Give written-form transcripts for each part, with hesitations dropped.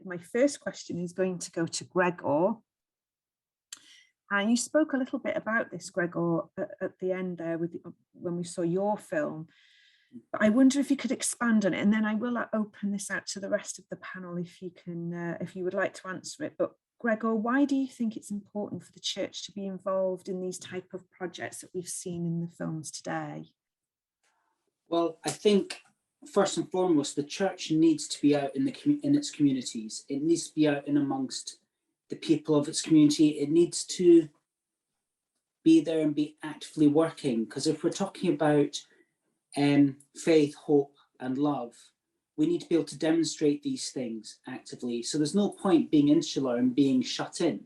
My first question is going to go to Gregor. And you spoke a little bit about this, Gregor, at the end there when we saw your film. But I wonder if you could expand on it, and then I will open this out to the rest of the panel if you can, if you would like to answer it. But Gregor, why do you think it's important for the church to be involved in these type of projects that we've seen in the films today? Well, I think first and foremost, the church needs to be out in its communities. It needs to be out in amongst the people of its community. It needs to be there and be actively working, because if we're talking about faith, hope and love, we need to be able to demonstrate these things actively. So there's no point being insular and being shut in,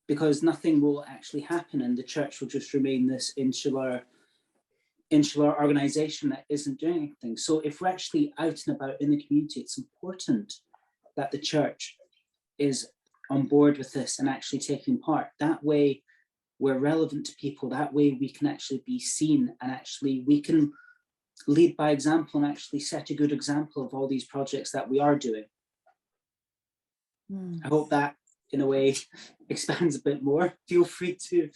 because nothing will actually happen and the church will just remain this insular organization that isn't doing anything. So if we're actually out and about in the community, it's important that the church is on board with this and actually taking part. That way we're relevant to people. That way we can actually be seen, and actually we can lead by example and actually set a good example of all these projects that we are doing. I hope that in a way expands a bit more. Feel free to.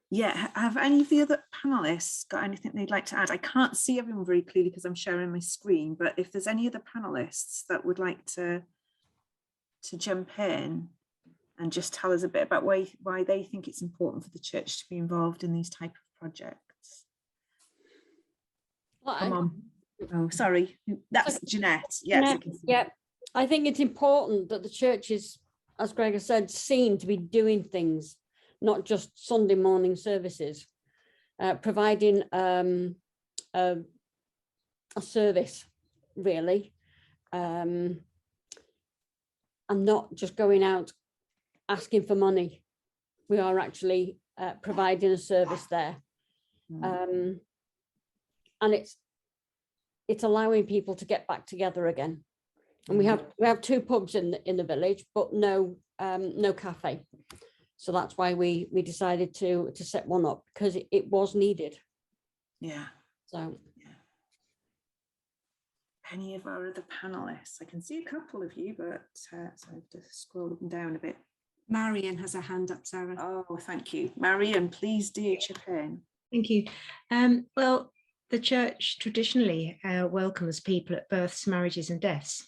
Yeah, have any of the other panelists got anything they'd like to add? I can't see everyone very clearly because I'm sharing my screen, but if there's any other panelists that would like to jump in and just tell us a bit about why they think it's important for the church to be involved in these type of projects. Well, Come on. Oh, sorry. That's Jeanette. Yes. Yeah, I think it's important that the church is, as Gregor said, seen to be doing things, not just Sunday morning services, providing a service, really, and not just going out asking for money. We are actually providing a service there, and it's allowing people to get back together again. And we have 2 pubs in the village, but no cafe. So that's why we decided to set one up, because it was needed. Yeah. So. Any of our other panelists? I can see a couple of you, but so I have to scroll them down a bit. Marian has her hand up, Sarah. Oh, thank you. Marian, please do chip in. Thank you. Well, the church traditionally welcomes people at births, marriages and deaths.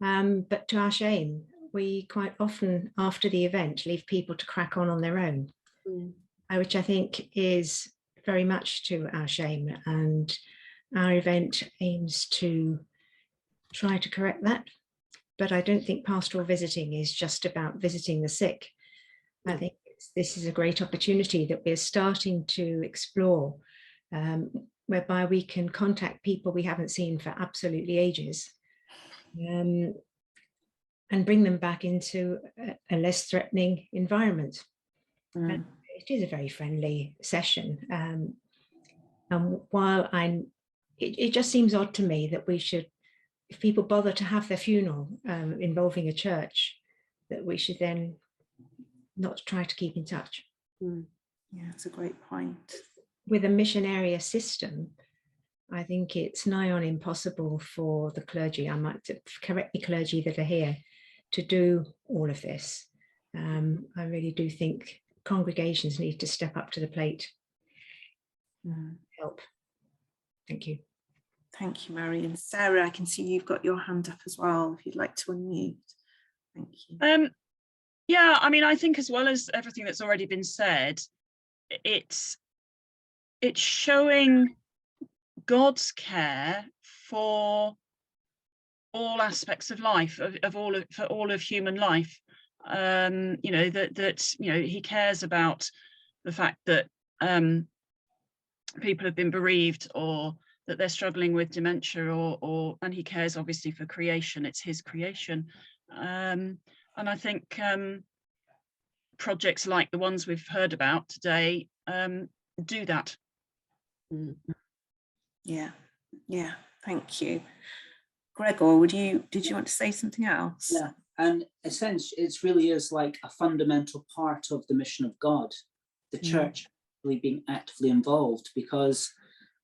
But to our shame, we quite often, after the event, leave people to crack on their own, which I think is very much to our shame. And our event aims to try to correct that. But I don't think pastoral visiting is just about visiting the sick. I think this is a great opportunity that we're starting to explore, whereby we can contact people we haven't seen for absolutely ages, and bring them back into a less threatening environment. And it is a very friendly session. And while it just seems odd to me that we should, if people bother to have their funeral involving a church, that we should then not try to keep in touch. Yeah, that's a great point. With a mission area system, I think it's nigh on impossible for the clergy, I might correct the clergy that are here, to do all of this. I really do think congregations need to step up to the plate. Help. Thank you. Thank you, Marian. Sarah, I can see you've got your hand up as well, if you'd like to unmute. Thank you. Yeah, I mean, I think as well as everything that's already been said, it's showing God's care for all aspects of life, for all of human life. You know, that you know, he cares about the fact that people have been bereaved, or that they're struggling with dementia, and he cares obviously for creation. It's his creation, and I think projects like the ones we've heard about today do that. Yeah, thank you. Gregor, did you want to say something else? Yeah, and essentially it really is like a fundamental part of the mission of God, the church really being actively involved, because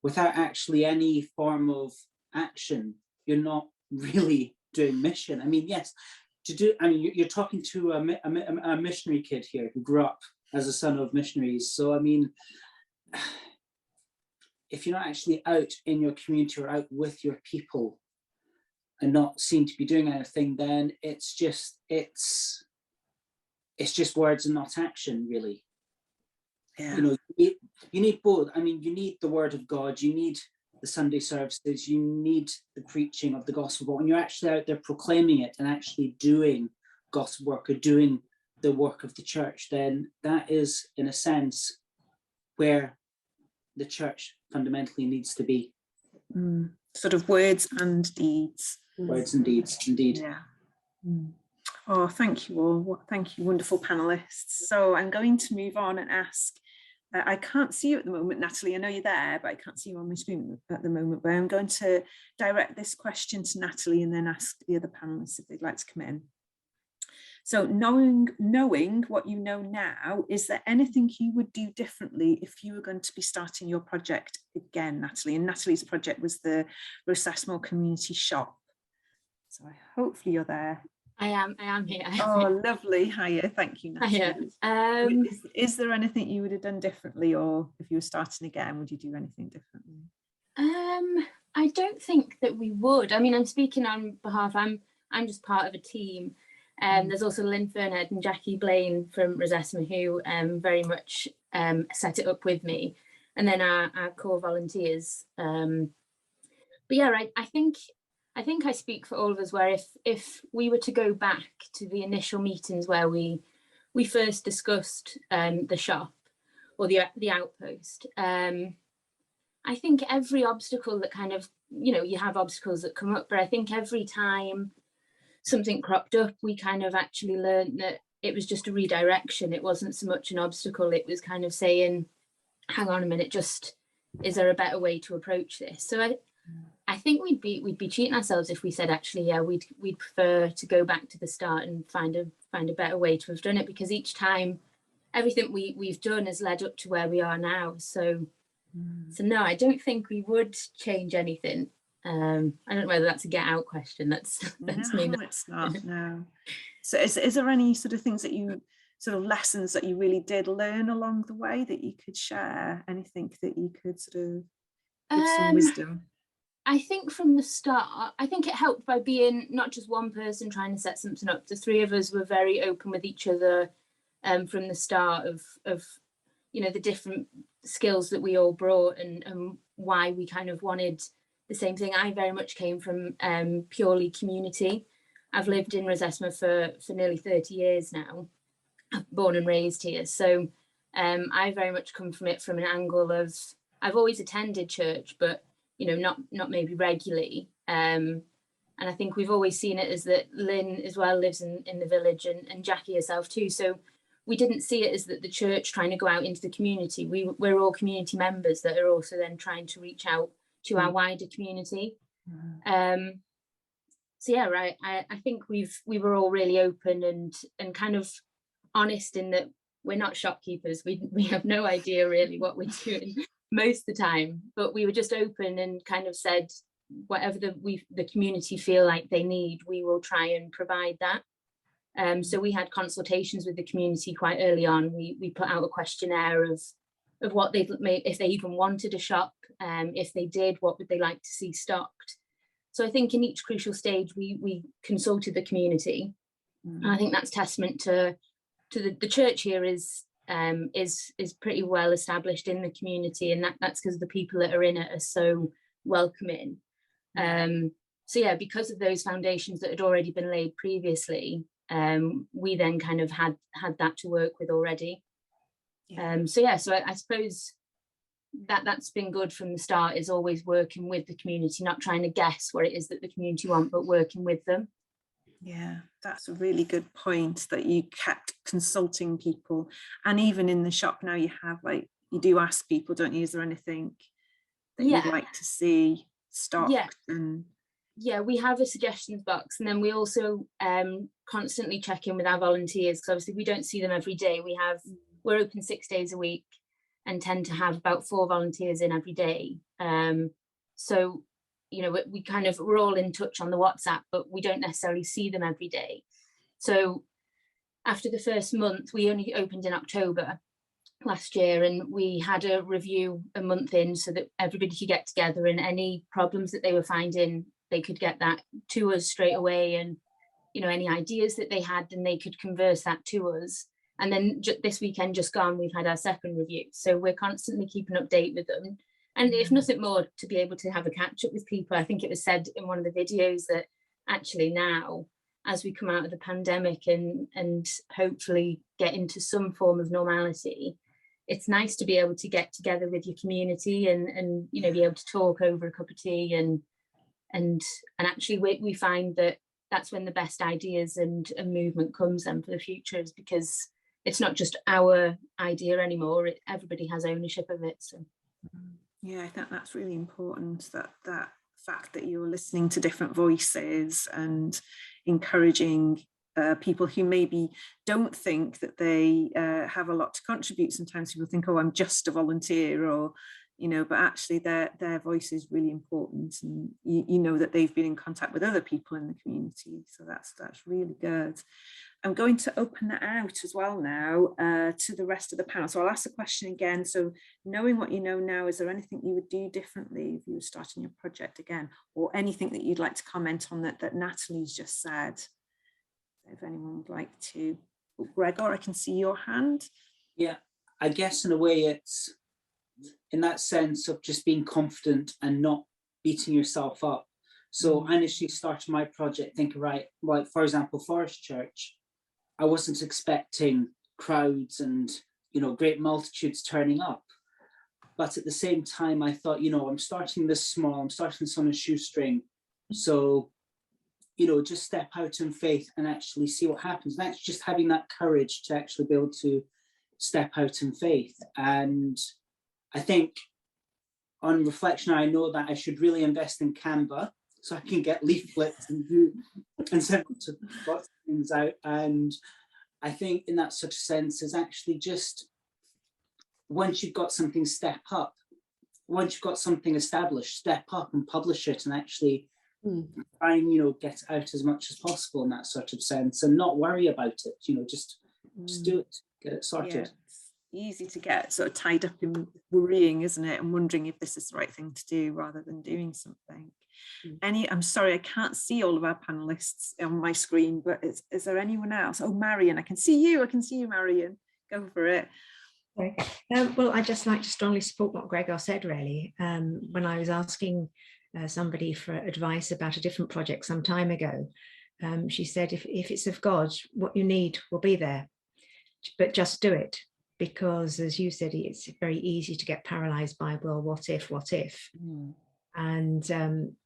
without actually any form of action, you're not really doing mission. I mean, yes, you're talking to a missionary kid here who grew up as a son of missionaries. So, I mean, if you're not actually out in your community or out with your people and not seem to be doing anything, then it's just words and not action, really. Yeah. You know, you need both. I mean, you need the word of God, you need the Sunday services, you need the preaching of the gospel. When you're actually out there proclaiming it and actually doing gospel work or doing the work of the church, then that is, in a sense, where the church fundamentally needs to be. Sort of words and deeds. Words and deeds, indeed. Yeah. Oh, thank you all. Thank you, wonderful panelists. So I'm going to move on and ask, I can't see you at the moment, Natalie. I know you're there, but I can't see you on my screen at the moment. But I'm going to direct this question to Natalie and then ask the other panelists if they'd like to come in. So knowing what you know now, is there anything you would do differently if you were going to be starting your project again, Natalie? And Natalie's project was the Rosasmore Community Shop. So hopefully you're there. I am here. Oh, lovely. Hiya. Thank you, Natalie. Hiya. Is there anything you would have done differently, or if you were starting again, would you do anything differently? I don't think that we would. I mean, I'm speaking on behalf, I'm just part of a team. There's also Lynn Fernhead and Jackie Blaine from Rosasmore who very much set it up with me. And then our core volunteers. But yeah, right. I think I speak for all of us where if we were to go back to the initial meetings where we first discussed the shop or the outpost, I think every obstacle that kind of, you have obstacles that come up, but I think every time something cropped up, we kind of actually learned that it was just a redirection. It wasn't so much an obstacle. It was kind of saying, hang on a minute, is there a better way to approach this? So I think we'd be cheating ourselves if we said, actually, yeah, we'd prefer to go back to the start and find a better way to have done it, because each time everything we've done has led up to where we are now. So no, I don't think we would change anything. I don't know whether that's a get out question. That's me. No, it's not. No. So is there any sort of things that you sort of lessons that you really did learn along the way that you could share? Anything that you could sort of give some wisdom? I think from the start, I think it helped by being not just one person trying to set something up. The three of us were very open with each other from the start of the different skills that we all brought and why we kind of wanted the same thing. I very much came from purely community. I've lived in Rosasmore for nearly 30 years now. I'm born and raised here. So I very much come from it from an angle of, I've always attended church, but not maybe regularly. And I think we've always seen it as that Lynn as well lives in the village and Jackie herself too. So we didn't see it as that the church trying to go out into the community. We're all community members that are also then trying to reach out to our wider community. So yeah, right. I think we were all really open and kind of honest in that we're not shopkeepers. We have no idea really what we're doing most of the time, but we were just open and kind of said whatever the community feel like they need, we will try and provide that. So we had consultations with the community quite early on. We put out a questionnaire of what they'd made, if they even wanted a shop, if they did, what would they like to see stocked. So I think in each crucial stage we consulted the community. And I think that's testament to the church here is pretty well established in the community, and that's because the people that are in it are so welcoming. So yeah, because of those foundations that had already been laid previously, we then kind of had that to work with already. So I suppose that's been good from the start, is always working with the community, not trying to guess what it is that the community want, but working with them. Yeah, that's a really good point, that you kept consulting people. And even in the shop now, you have you do ask people, don't you, is there anything that you'd like to see stocked? Yeah, we have a suggestions box, and then we also constantly check in with our volunteers, because obviously we don't see them every day. We're open 6 days a week and tend to have about 4 volunteers in every day. So you know, we're all in touch on the WhatsApp, but we don't necessarily see them every day. So after the first month, we only opened in October last year, and we had a review a month in so that everybody could get together, and any problems that they were finding, they could get that to us straight away, and you know, any ideas that they had, then they could converse that to us. And then this weekend just gone, we've had our second review, so we're constantly keeping update with them. And if nothing more, to be able to have a catch up with people. I think it was said in one of the videos that actually now, as we come out of the pandemic and hopefully get into some form of normality, it's nice to be able to get together with your community and you know, be able to talk over a cup of tea, and actually we find that that's when the best ideas and movement comes then for the future, is because it's not just our idea anymore, everybody has ownership of it. So yeah, I think that's really important, that fact that you're listening to different voices and encouraging people who maybe don't think that they have a lot to contribute. Sometimes people think, oh, I'm just a volunteer, or, you know, but actually their voice is really important, and you know that they've been in contact with other people in the community. So that's really good. I'm going to open that out as well now to the rest of the panel. So I'll ask the question again. So knowing what you know now, is there anything you would do differently if you were starting your project again, or anything that you'd like to comment on that Natalie's just said? If anyone would like to. Oh, Gregor, I can see your hand. Yeah, I guess in a way it's in that sense of just being confident and not beating yourself up. So I initially started my project thinking, right, like for example, Forest Church, I wasn't expecting crowds and, you know, great multitudes turning up. But at the same time, I thought, you know, I'm starting this small, I'm starting this on a shoestring. So, you know, just step out in faith and actually see what happens. And that's just having that courage to actually be able to step out in faith. And I think on reflection, I know that I should really invest in Canva so I can get leaflets and send lots of things out. And I think in that such sense is actually just, once you've got something, step up. Once you've got something established, step up and publish it, and actually try and, you know, get out as much as possible in that sort of sense, and not worry about it, you know, just do it, get it sorted. Yeah, it's easy to get sort of tied up in worrying, isn't it, and wondering if this is the right thing to do rather than doing something. I'm sorry, I can't see all of our panelists on my screen, but is there anyone else? Oh, Marian, I can see you, Marian, go for it. Well, I'd just like to strongly support what Gregor said, really. When I was asking somebody for advice about a different project some time ago, she said, if it's of God, what you need will be there, but just do it. Because as you said, it's very easy to get paralyzed by, well, what if? And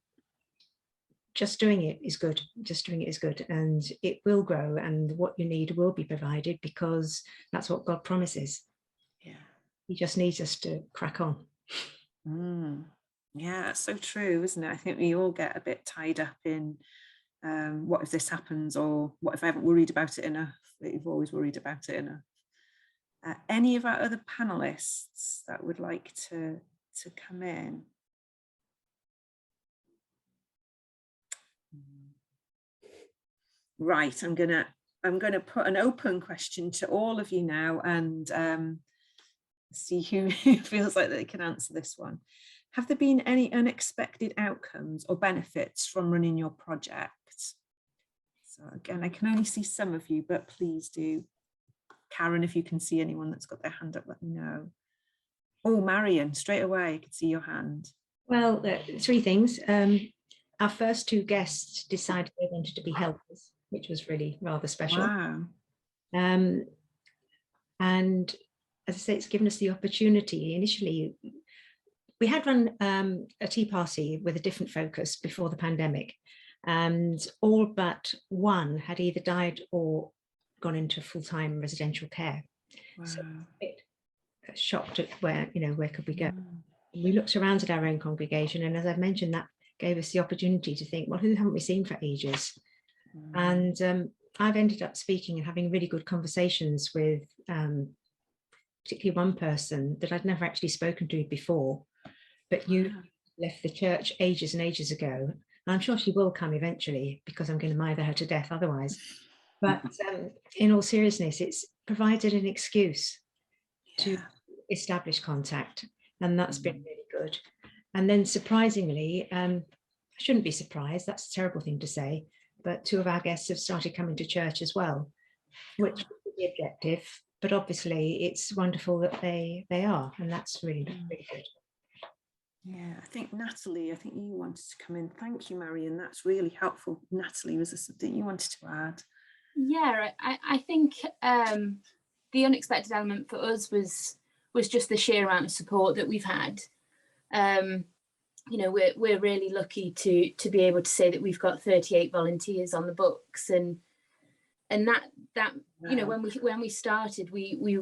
just doing it is good. Just doing it is good, and it will grow, and what you need will be provided, because that's what God promises. Yeah, He just needs us to crack on. Yeah, that's so true, isn't it? I think we all get a bit tied up in what if this happens, or what if I haven't worried about it enough? That you've always worried about it enough. Any of our other panelists that would like to come in? Right, I'm gonna put an open question to all of you now, and see who feels like they can answer this one. Have there been any unexpected outcomes or benefits from running your project? So again, I can only see some of you, but please do. Karen, if you can see anyone that's got their hand up, let me know. Oh, Marian, straight away, I could see your hand. Well, three things. Our first two guests decided they wanted to be helpers, which was really rather special. Wow. And as I say, it's given us the opportunity. Initially, we had run a tea party with a different focus before the pandemic, and all but one had either died or gone into full-time residential care. Wow. So a bit shocked at where could we go. We looked around at our own congregation, and as I've mentioned, that gave us the opportunity to think, well, who haven't we seen for ages? And I've ended up speaking and having really good conversations with particularly one person that I'd never actually spoken to before, but you left the church ages and ages ago. And I'm sure she will come eventually, because I'm going to mither her to death otherwise. But in all seriousness, it's provided an excuse to establish contact, and that's been really good. And then surprisingly, I shouldn't be surprised, that's a terrible thing to say, but 2 of our guests have started coming to church as well, which is the objective, but obviously it's wonderful that they are, and that's really, really good. Yeah, I think Natalie, I think you wanted to come in. Thank you, Marian. That's really helpful. Natalie, was there something you wanted to add? Yeah, I think the unexpected element for us was just the sheer amount of support that we've had. You know, we're really lucky to be able to say that we've got 38 volunteers on the books, and that you know, when we started, we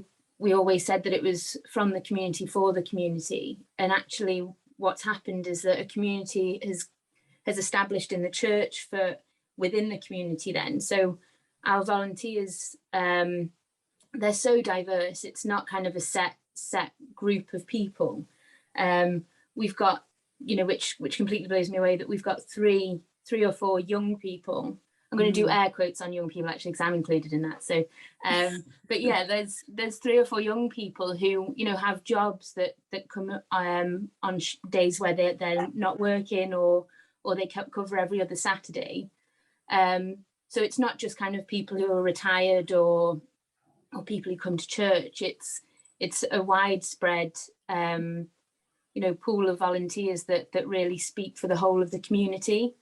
always said that it was from the community for the community, and actually what's happened is that a community has established in the church for within the community then. So our volunteers, they're so diverse. It's not kind of a set group of people. We've got, you know, which completely blows me away, that we've got three or four young people. I'm going to do air quotes on young people actually, because I'm included in that. So, but yeah, there's 3 or 4 young people who, you know, have jobs that come on days where they're not working, or they cover every other Saturday. So it's not just kind of people who are retired or people who come to church. It's a widespread, you know, pool of volunteers that really speak for the whole of the community.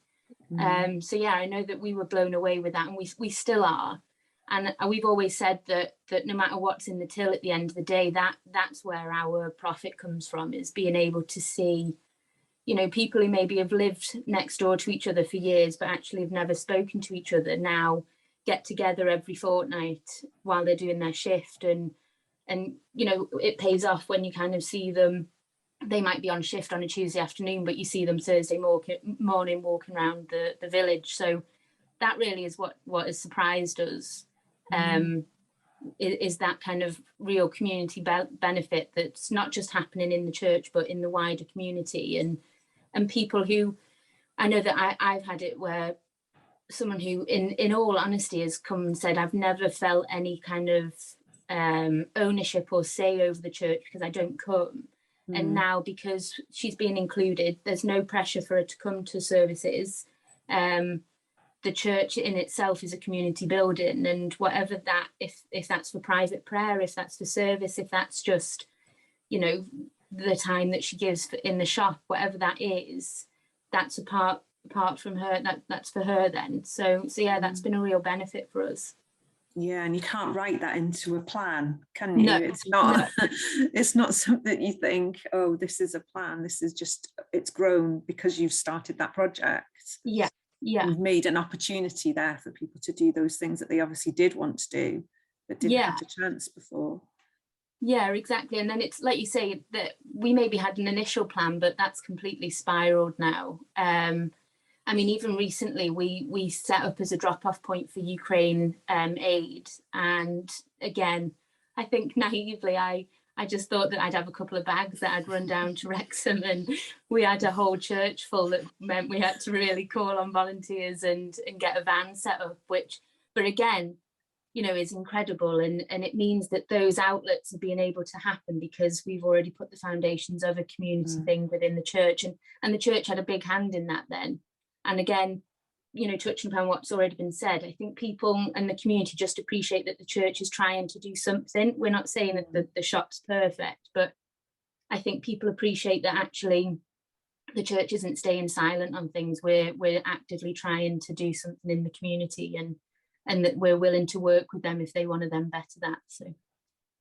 So yeah, I know that we were blown away with that, and we still are. And we've always said that no matter what's in the till at the end of the day, that's where our profit comes from, is being able to see, you know, people who maybe have lived next door to each other for years, but actually have never spoken to each other, now get together every fortnight while they're doing their shift. And you know, it pays off when you kind of see them. They might be on shift on a Tuesday afternoon, but you see them Thursday morning walking around the village. So that really is what has surprised us, is that kind of real community benefit that's not just happening in the church, but in the wider community. And people who, I know that I've had it where someone who in all honesty has come and said, I've never felt any kind of ownership or say over the church because I don't come. And now, because she's been included, there's no pressure for her to come to services. The church in itself is a community building, and whatever that, if that's for private prayer, if that's for service, if that's just, you know, the time that she gives in the shop, whatever that is, that's apart from her. That's for her then. So yeah, that's been a real benefit for us. Yeah, and you can't write that into a plan, can you? No, it's not. No. It's not something you think, oh, this is a plan. This is just, it's grown because you've started that project. Yeah. You've made an opportunity there for people to do those things that they obviously did want to do, but didn't have the chance before. Yeah, exactly. And then it's like you say, that we maybe had an initial plan, but that's completely spiraled now. I mean, even recently, we set up as a drop-off point for Ukraine aid. And again, I think naively, I just thought that I'd have a couple of bags that I'd run down to Wrexham, and we had a whole church full. That meant we had to really call on volunteers and get a van set up, which, but again, you know, is incredible. And it means that those outlets are being able to happen because we've already put the foundations of a community thing within the church. And the church had a big hand in that then. And again, you know, touching upon what's already been said, I think people and the community just appreciate that the church is trying to do something. We're not saying that the shop's perfect, but I think people appreciate that actually the church isn't staying silent on things. We're actively trying to do something in the community, and that we're willing to work with them if they want to then better that. So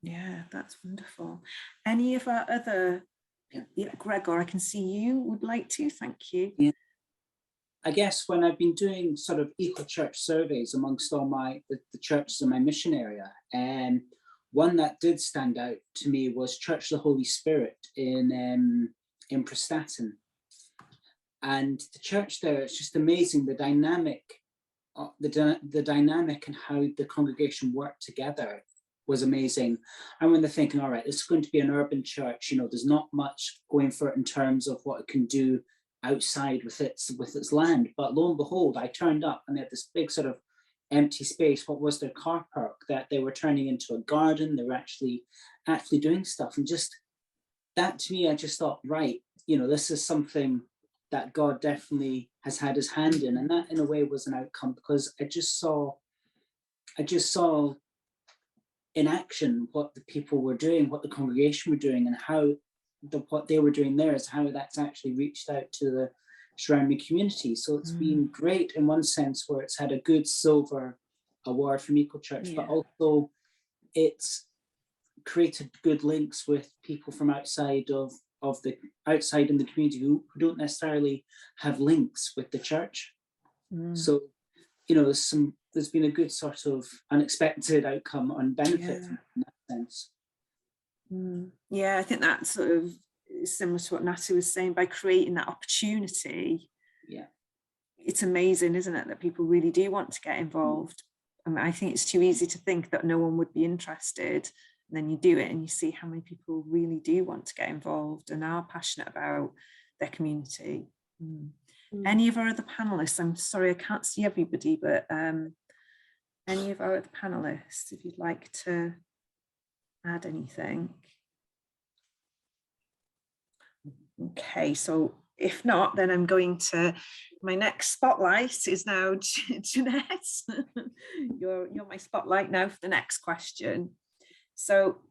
yeah, that's wonderful. Any of our other, Gregor, I can see you would like to. Thank you. Yeah. I guess when I've been doing sort of eco-church surveys amongst all the churches in my mission area, and one that did stand out to me was Church of the Holy Spirit in Prestatyn. And the church there, it's just amazing, the dynamic and how the congregation worked together. was amazing. I remember thinking, all right, this is going to be an urban church, you know, there's not much going for it in terms of what it can do outside with its land. But lo and behold, I turned up and they had this big sort of empty space. What was their car park that they were turning into a garden? They were actually doing stuff. And just that, to me, I just thought, right, you know, this is something that God definitely has had his hand in. And that in a way was an outcome, because I just saw in action what the people were doing, what the congregation were doing, and how what they were doing there is how that's actually reached out to the surrounding community. So it's been great in one sense, where it's had a good silver award from Eco Church, but also it's created good links with people from outside outside in the community who don't necessarily have links with the church. So, you know, there's been a good sort of unexpected outcome and benefit in that sense. Yeah, I think that sort of is similar to what Natalie was saying. By creating that opportunity, it's amazing, isn't it, that people really do want to get involved. I mean, I think it's too easy to think that no one would be interested, and then you do it and you see how many people really do want to get involved and are passionate about their community. Any of our other panelists? I'm sorry, I can't see everybody, but any of our other panelists, if you'd like to add anything. Okay, so if not, then I'm going to, my next spotlight is now Jeanette. You're my spotlight now for the next question. So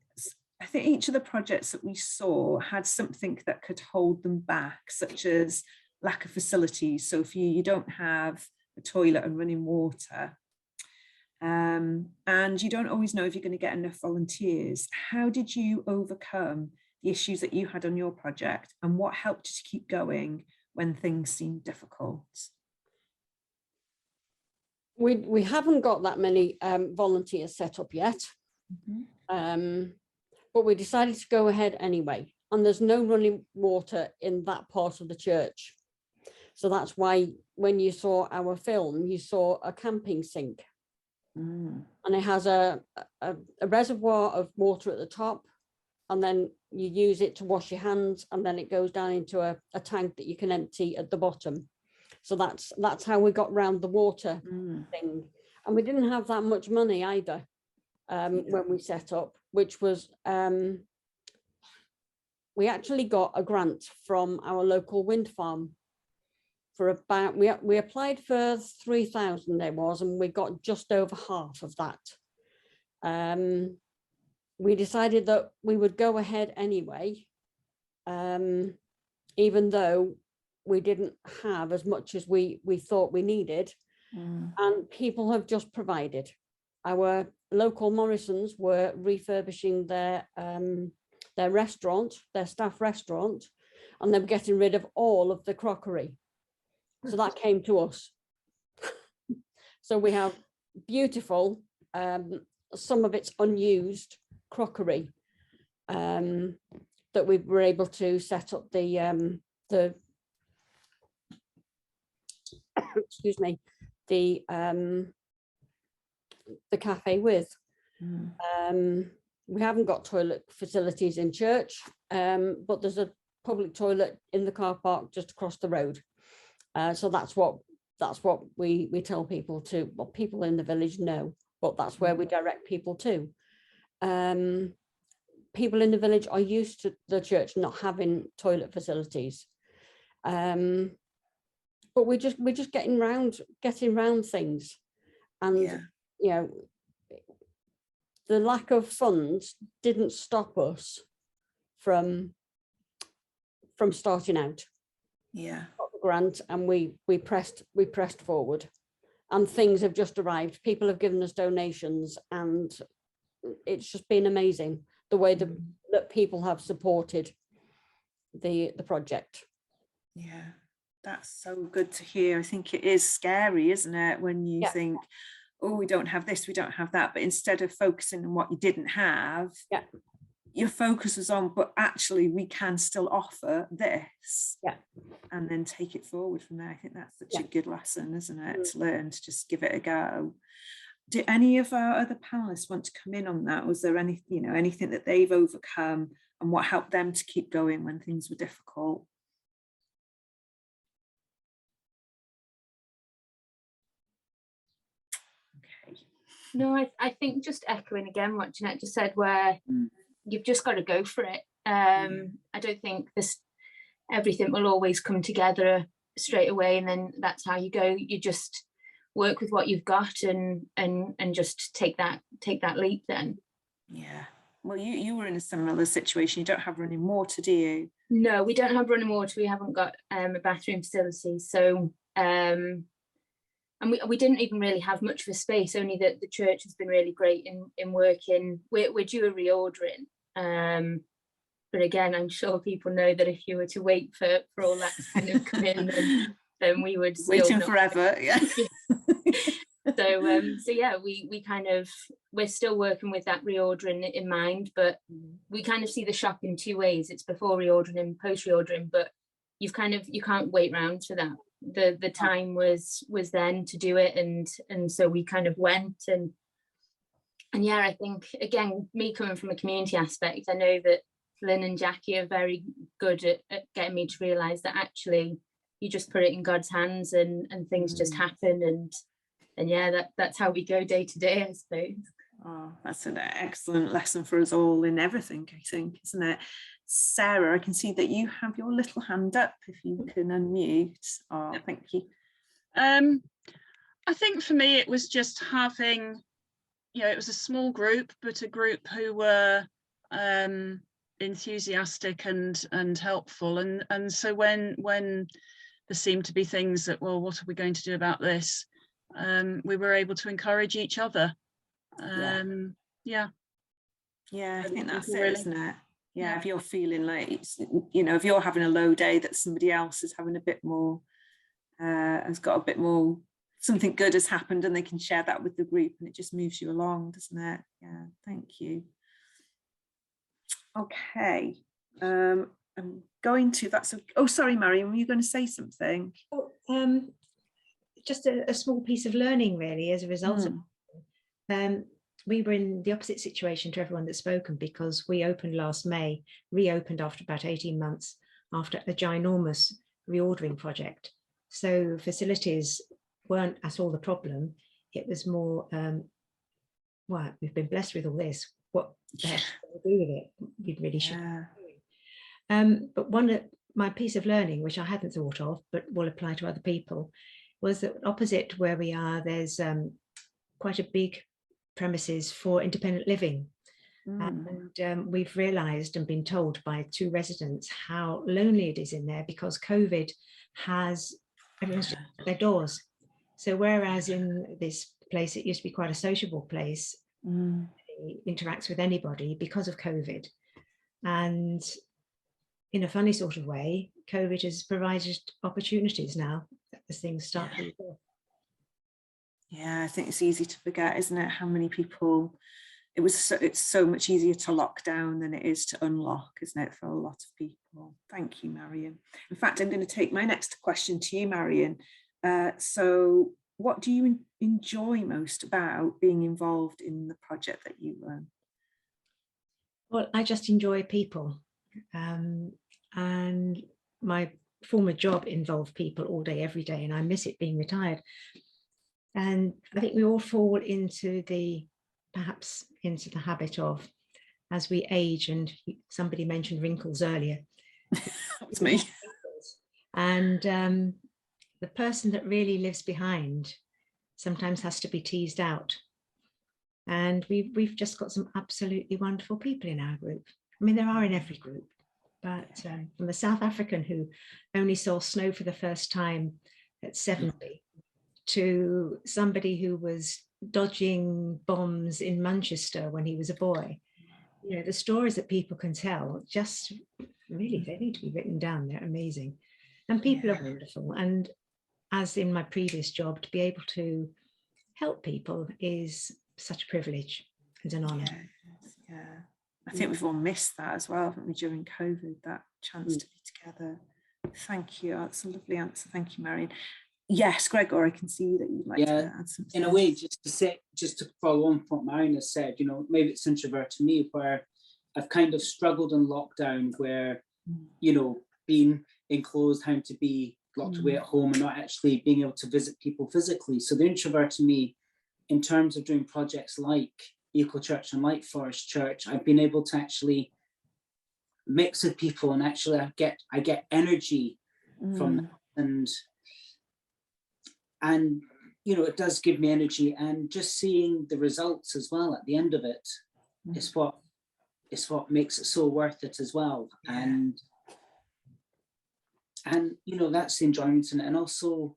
I think each of the projects that we saw had something that could hold them back, such as lack of facilities. So if you don't have a toilet and running water, and you don't always know if you're going to get enough volunteers, how did you overcome the issues that you had on your project, and what helped you to keep going when things seemed difficult? We haven't got that many volunteers set up yet, but we decided to go ahead anyway. And there's no running water in that part of the church. So that's why when you saw our film, you saw a camping sink. And it has a reservoir of water at the top, and then you use it to wash your hands, and then it goes down into a tank that you can empty at the bottom. So that's how we got round the water thing. And we didn't have that much money either when we set up, which was, we actually got a grant from our local wind farm for about, we applied for 3,000 there was, and we got just over half of that. We decided that we would go ahead anyway, even though we didn't have as much as we thought we needed, and people have just provided. Our local Morrisons were refurbishing their restaurant, their staff restaurant, and they were getting rid of all of the crockery. So that came to us. So we have beautiful, some of it's unused crockery that we were able to set up the excuse me, the cafe with. We haven't got toilet facilities in church, but there's a public toilet in the car park just across the road. So that's what we tell people to, well, people in the village know, but that's where we direct people to. People in the village are used to the church not having toilet facilities, but we're just getting round things, and you know, the lack of funds didn't stop us from starting out. Got the grant, and we pressed forward, and things have just arrived. People have given us donations, and it's just been amazing the way that people have supported the project. Yeah, that's so good to hear. I think it is scary, isn't it, when you think, oh, we don't have this, we don't have that, but instead of focusing on what you didn't have, your focus was on, but actually we can still offer this, and then take it forward from there. I think that's such a good lesson, isn't it, to learn to just give it a go. do any of our other panelists want to come in on that? Was there any, anything that they've overcome and what helped them to keep going when things were difficult? Okay. No, I think just echoing again what Jeanette just said, where you've just got to go for it. I don't think everything will always come together straight away, and then that's how you go. You just work with what you've got and just take that leap then. Yeah. Well, you were in a similar situation. You don't have running water, do you? No, we don't have running water. We haven't got a bathroom facility. So, and we didn't even really have much of a space, only that the church has been really great in working. We're due a reordering. But again, I'm sure people know that if you were to wait for all that to kind of come in, then we would waiting forever. Yeah. So yeah, we're still working with that reordering in mind, but we kind of see the shop in two ways. It's before reordering and post reordering, but you can't wait around for that. The time was then to do it, and so we kind of went and yeah, I think again, me coming from a community aspect, I know that Lynn and Jackie are very good at getting me to realise that actually you just put it in God's hands and things just happen, and yeah, that's how we go day to day, I suppose. Oh, that's an excellent lesson for us all in everything, I think, isn't it? Sarah, I can see that you have your little hand up, if you can unmute. Oh, thank you. I think for me it was just having, it was a small group, but a group who were enthusiastic and helpful, and so when there seemed to be things that, well, what are we going to do about this, we were able to encourage each other. Yeah, I think that's it, really. Isn't it? Yeah, if you're feeling like if you're having a low day, that somebody else is having a bit more, has got a bit more, something good has happened, and they can share that with the group, and it just moves you along, doesn't it? Yeah, thank you. Okay, I'm going to, oh, sorry, Marian, were you going to say something? Just a small piece of learning, really, as a result of we were in the opposite situation to everyone that's spoken, because we opened last May, reopened after about 18 months after a ginormous reordering project. So facilities weren't at all the problem. It was more, well, we've been blessed with all this. What the heck do we do with it? We really should. But my piece of learning, which I hadn't thought of, but will apply to other people, was that opposite where we are, there's quite a big premises for independent living. And we've realised and been told by 2 residents how lonely it is in there, because COVID has everyone's shut their doors. So whereas in this place it used to be quite a sociable place, it interacts with anybody because of COVID. And in a funny sort of way, COVID has provided opportunities now as things start to evolve. Yeah, I think it's easy to forget, isn't it, how many people, it's so much easier to lock down than it is to unlock, isn't it, for a lot of people. Thank you, Marian. In fact, I'm going to take my next question to you, Marian. So what do you enjoy most about being involved in the project that you run? Well, I just enjoy people. And my former job involved people all day, every day, and I miss it being retired. And I think we all fall perhaps into the habit of, as we age, and somebody mentioned wrinkles earlier. That was me. And the person that really lives behind sometimes has to be teased out. And we've just got some absolutely wonderful people in our group. I mean, there are in every group, but from a South African who only saw snow for the first time at 70, to somebody who was dodging bombs in Manchester when he was a boy. The stories that people can tell, just really, they need to be written down. They're amazing. And people are wonderful. And as in my previous job, to be able to help people is such a privilege and an honour. Yeah. I think we've all missed that as well, haven't we, during COVID, that chance to be together. Thank you. That's a lovely answer. Thank you, Marian. Yes, Gregor, I can see that you'd like to add something. In a way, just to follow on from what Marian has said, you know, maybe it's introvert to me, where I've kind of struggled in lockdown, where, you know, being enclosed, having to be locked away at home and not actually being able to visit people physically. So the introvert to me, in terms of doing projects like Eco Church and like Forest Church, I've been able to actually mix with people, and actually I get energy from that. And you know, it does give me energy, and just seeing the results as well at the end of it is what makes it so worth it as well. And you know, that's the enjoyment in it, and also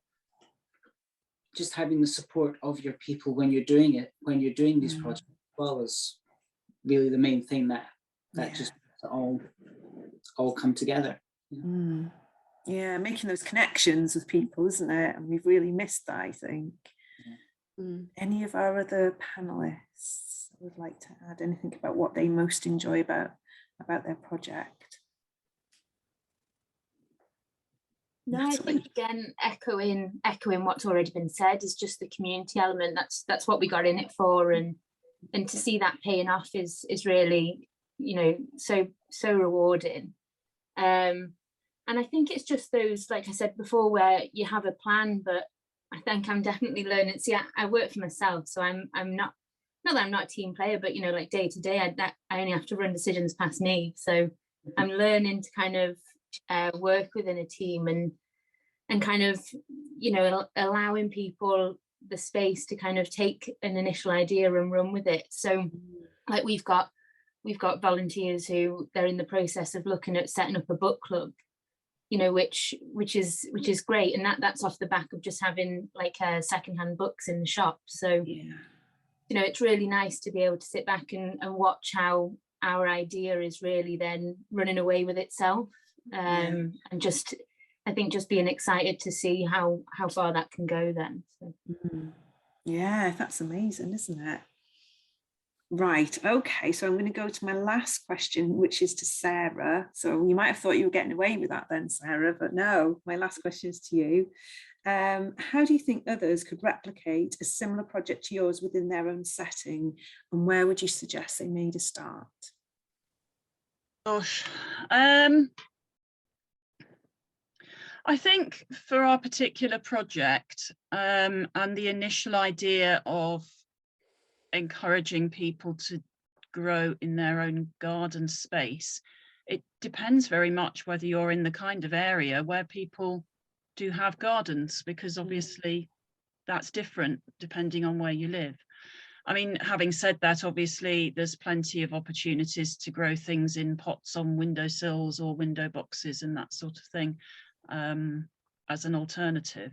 just having the support of your people when you're doing it, when you're doing these projects as well, is really the main thing that just all come together. Yeah, making those connections with people, isn't it? And we've really missed that, I think. Any of our other panelists would like to add anything about what they most enjoy about their project? No, I think again, echoing what's already been said, is just the community element. That's what we got in it for, and to see that paying off is really, you know, so rewarding. And I think it's just those, like I said before, where you have a plan, but I think I'm definitely learning. See, I work for myself, so I'm not that I'm not a team player, but you know, like day to day, I only have to run decisions past me. So I'm learning to kind of work within a team and kind of, you know, allowing people the space to kind of take an initial idea and run with it. So like we've got volunteers who they're in the process of looking at setting up a book club, you know, which is great, and that's off the back of just having like secondhand books in the shop. So you know, it's really nice to be able to sit back and watch how our idea is really then running away with itself, and just, I think, just being excited to see how far that can go then. So. Yeah, that's amazing, isn't it? Right, okay, so I'm going to go to my last question, which is to Sarah. So you might have thought you were getting away with that then, Sarah, but no, my last question is to you. How do you think others could replicate a similar project to yours within their own setting, and where would you suggest they made a start? Gosh, I think for our particular project, and the initial idea of encouraging people to grow in their own garden space, it depends very much whether you're in the kind of area where people do have gardens, because obviously that's different depending on where you live. I mean, having said that, obviously there's plenty of opportunities to grow things in pots on windowsills or window boxes and that sort of thing, as an alternative.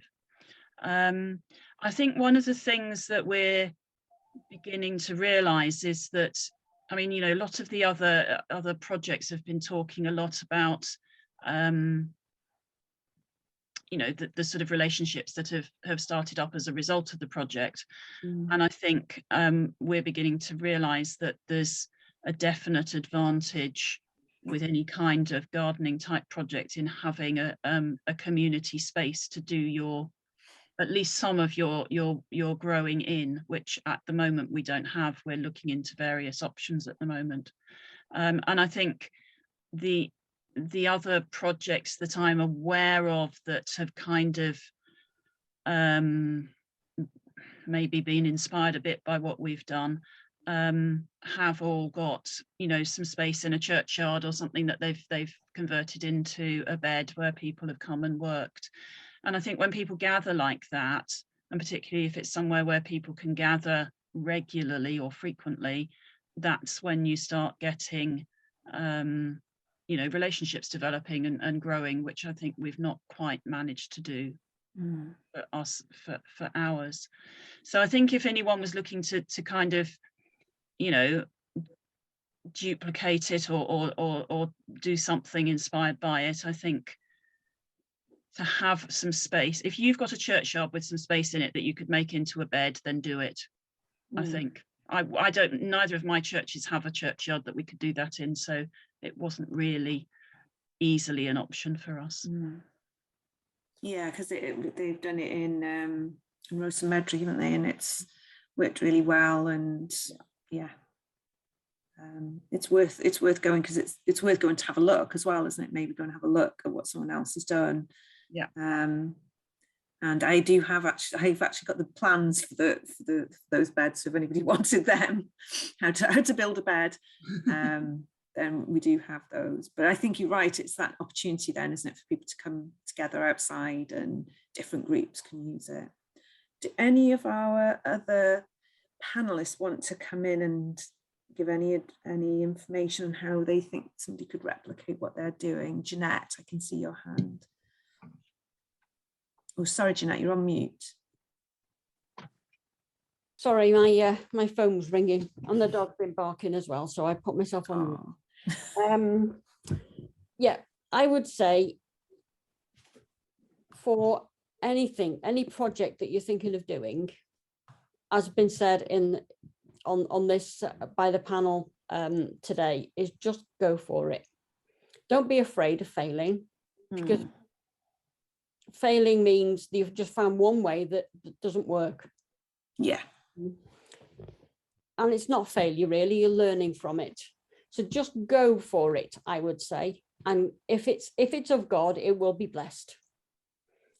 I think one of the things that we're beginning to realize is that, I mean, you know, a lot of the other projects have been talking a lot about you know, the sort of relationships that have started up as a result of the project. And I think we're beginning to realize that there's a definite advantage with any kind of gardening type project in having a community space to do at least some of your growing in, which at the moment we don't have. We're looking into various options at the moment. And I think the other projects that I'm aware of that have kind of maybe been inspired a bit by what we've done, have all got, you know, some space in a churchyard or something that they've converted into a bed where people have come and worked. And I think when people gather like that, and particularly if it's somewhere where people can gather regularly or frequently, that's when you start getting you know, relationships developing and growing, which I think we've not quite managed to do for ours. So I think if anyone was looking to kind of, you know, duplicate it or do something inspired by it, I think to have some space, if you've got a churchyard with some space in it that you could make into a bed, then do it. I think I don't, neither of my churches have a churchyard that we could do that in, so it wasn't really easily an option for us. Yeah, because they've done it in Rosa Medri, haven't they? And it's worked really well. And yeah, it's worth going, because it's worth going to have a look as well, isn't it? Maybe go and have a look at what someone else has done. Yeah. And I've actually got the plans for those beds. So if anybody wanted them, how to build a bed, then we do have those. But I think you're right. It's that opportunity then, isn't it, for people to come together outside, and different groups can use it. Do any of our other panelists want to come in and give any information on how they think somebody could replicate what they're doing? Jeanette, I can see your hand. Oh, sorry, Jeanette, you're on mute. Sorry, my phone was ringing, and the dog's been barking as well, so I put myself on mute. Yeah, I would say for any project that you're thinking of doing, as been said on this by the panel today, is just go for it. Don't be afraid of failing, because failing means you've just found one way that doesn't work. Yeah. And it's not failure, really. You're learning from it. So just go for it, I would say. And if it's of God, it will be blessed.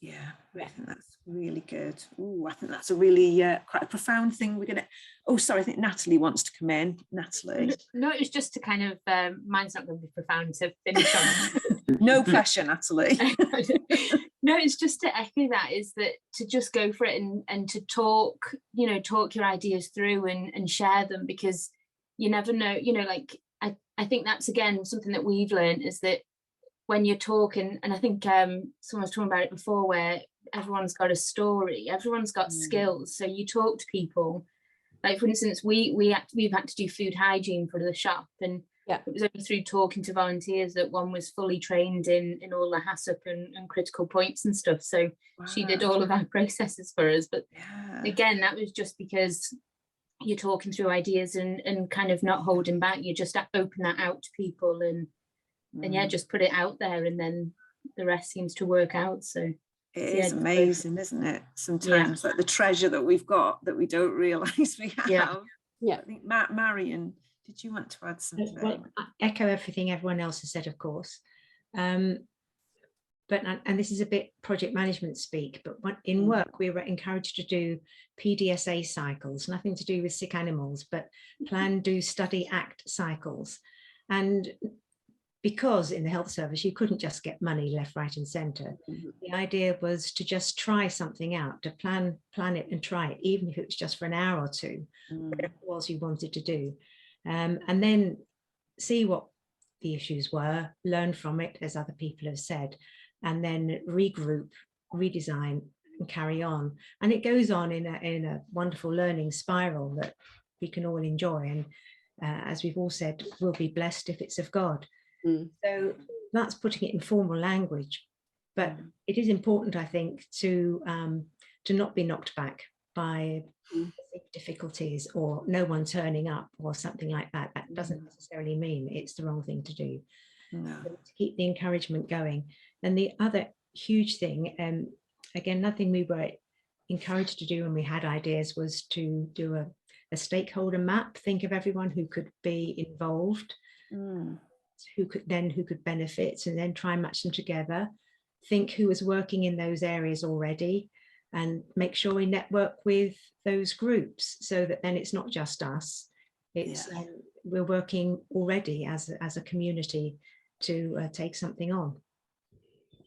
Yeah, I think that's really good. Oh, I think that's a really quite a profound thing. We're gonna. Oh, sorry, I think Natalie wants to come in. Natalie. No, it was just to kind of, mine's not going to be profound to finish on. No pressure, Natalie. No, it's just to echo that, is that to just go for it and to talk your ideas through and share them, because you never know, like I think that's again something that we've learned, is that when you're talking, and I think someone was talking about it before, where everyone's got a story, everyone's got skills. So you talk to people, like for instance, we've had to do food hygiene for the shop, and it was only through talking to volunteers that one was fully trained in all the HACCP and critical points and stuff. So she did all of our processes for us. But again, that was just because you're talking through ideas and kind of not holding back. You just open that out to people and just put it out there, and then the rest seems to work out. So it is amazing, isn't it? Sometimes like the treasure that we've got that we don't realize we have. I think Marian, did you want to add something? Well, I echo everything everyone else has said, of course. And this is a bit project management speak, but in work we were encouraged to do PDSA cycles, nothing to do with sick animals, but plan, do, study, act cycles. And because in the health service you couldn't just get money left, right and centre, the idea was to just try something out, to plan it and try it, even if it was just for an hour or two, whatever it was you wanted to do. And then see what the issues were, learn from it, as other people have said, and then regroup, redesign and carry on. And it goes on in a wonderful learning spiral that we can all enjoy. And as we've all said, we'll be blessed if it's of God. So that's putting it in formal language. But it is important, I think, to not be knocked back by difficulties or no one turning up or something like that. That doesn't necessarily mean it's the wrong thing to do. So to keep the encouragement going. And the other huge thing, again, nothing we were encouraged to do when we had ideas, was to do a stakeholder map, think of everyone who could be involved, who could benefit, and then try and match them together, think who was working in those areas already, and make sure we network with those groups, so that then it's not just us, it's we're working already as a community to take something on.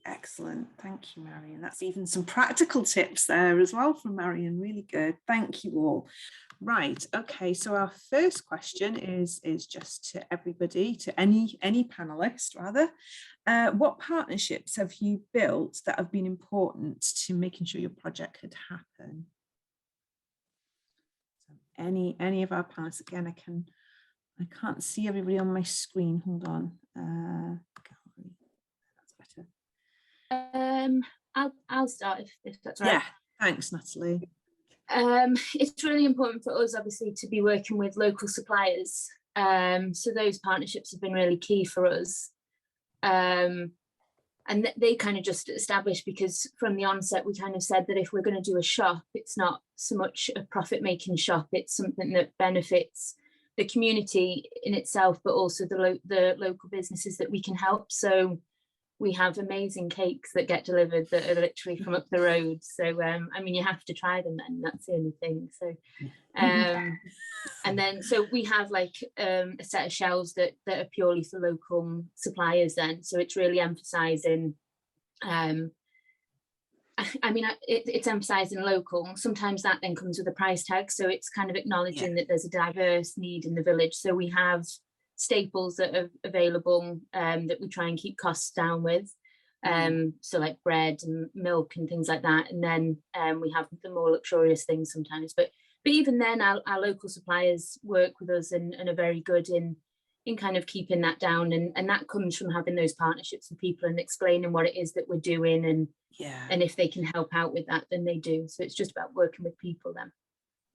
Excellent, thank you, Marian. That's even some practical tips there as well from Marian. Really good, thank you all. Right, okay, so our first question is just to everybody, to any panelist rather. What partnerships have you built that have been important to making sure your project could happen? So any of our panelists, again, I can't see everybody on my screen. Hold on. That's better. I'll start if that's right. Yeah, thanks, Natalie. It's really important for us, obviously, to be working with local suppliers. So those partnerships have been really key for us. And and they kind of just established, because from the onset we kind of said that if we're going to do a shop, it's not so much a profit-making shop, it's something that benefits the community in itself, but also the local businesses that we can help. So we have amazing cakes that get delivered that are literally from up the road. So I mean, you have to try them then, that's the only thing. So and then so we have like a set of shelves that are purely for local suppliers then. So it's really emphasizing I mean, it's emphasizing local. Sometimes that then comes with a price tag. So it's kind of acknowledging that there's a diverse need in the village. So we have staples that are available that we try and keep costs down with. So like bread and milk and things like that. And then we have the more luxurious things sometimes. But even then, our local suppliers work with us and are very good in kind of keeping that down. And that comes from having those partnerships with people and explaining what it is that we're doing. And if they can help out with that, then they do. So it's just about working with people then.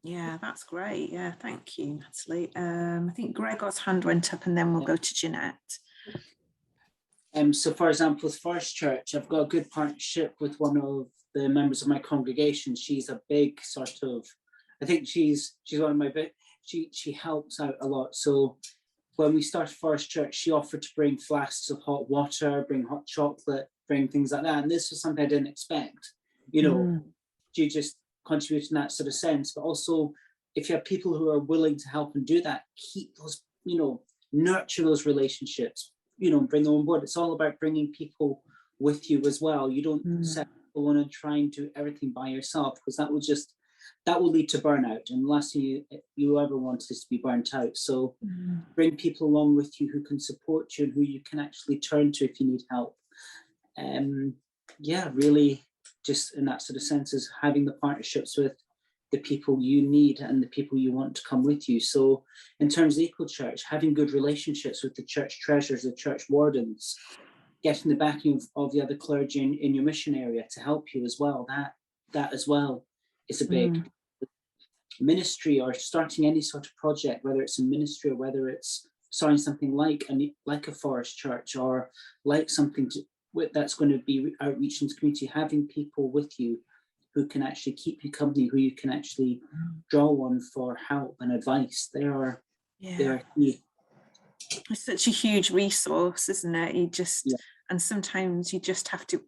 Yeah, that's great. Yeah, thank you, Natalie. I think Gregor's hand went up, and then we'll go to Jeanette. So for example, with Forest Church, I've got a good partnership with one of the members of my congregation. She's a big sort of, I think she's one of my big, she helps out a lot. So when we started Forest Church, she offered to bring flasks of hot water, bring hot chocolate, bring things like that. And this was something I didn't expect, she just contributed in that sort of sense. But also, if you have people who are willing to help and do that, keep those, nurture those relationships, bring them on board. It's all about bringing people with you as well. You don't set people on and try and do everything by yourself, because that will lead to burnout. And the last thing you ever want is to be burnt out. So bring people along with you who can support you and who you can actually turn to if you need help. Really just in that sort of sense is having the partnerships with the people you need and the people you want to come with you. So in terms of Equal Church, having good relationships with the church treasurers, the church wardens, getting the backing of the other clergy in your mission area to help you as well, that as well is a big ministry, or starting any sort of project, whether it's a ministry or whether it's starting something like a Forest Church, or like something that's going to be outreach into the community, having people with you who can actually keep you company, who you can actually draw on for help and advice. They are key. It's such a huge resource, isn't it? And sometimes you just have to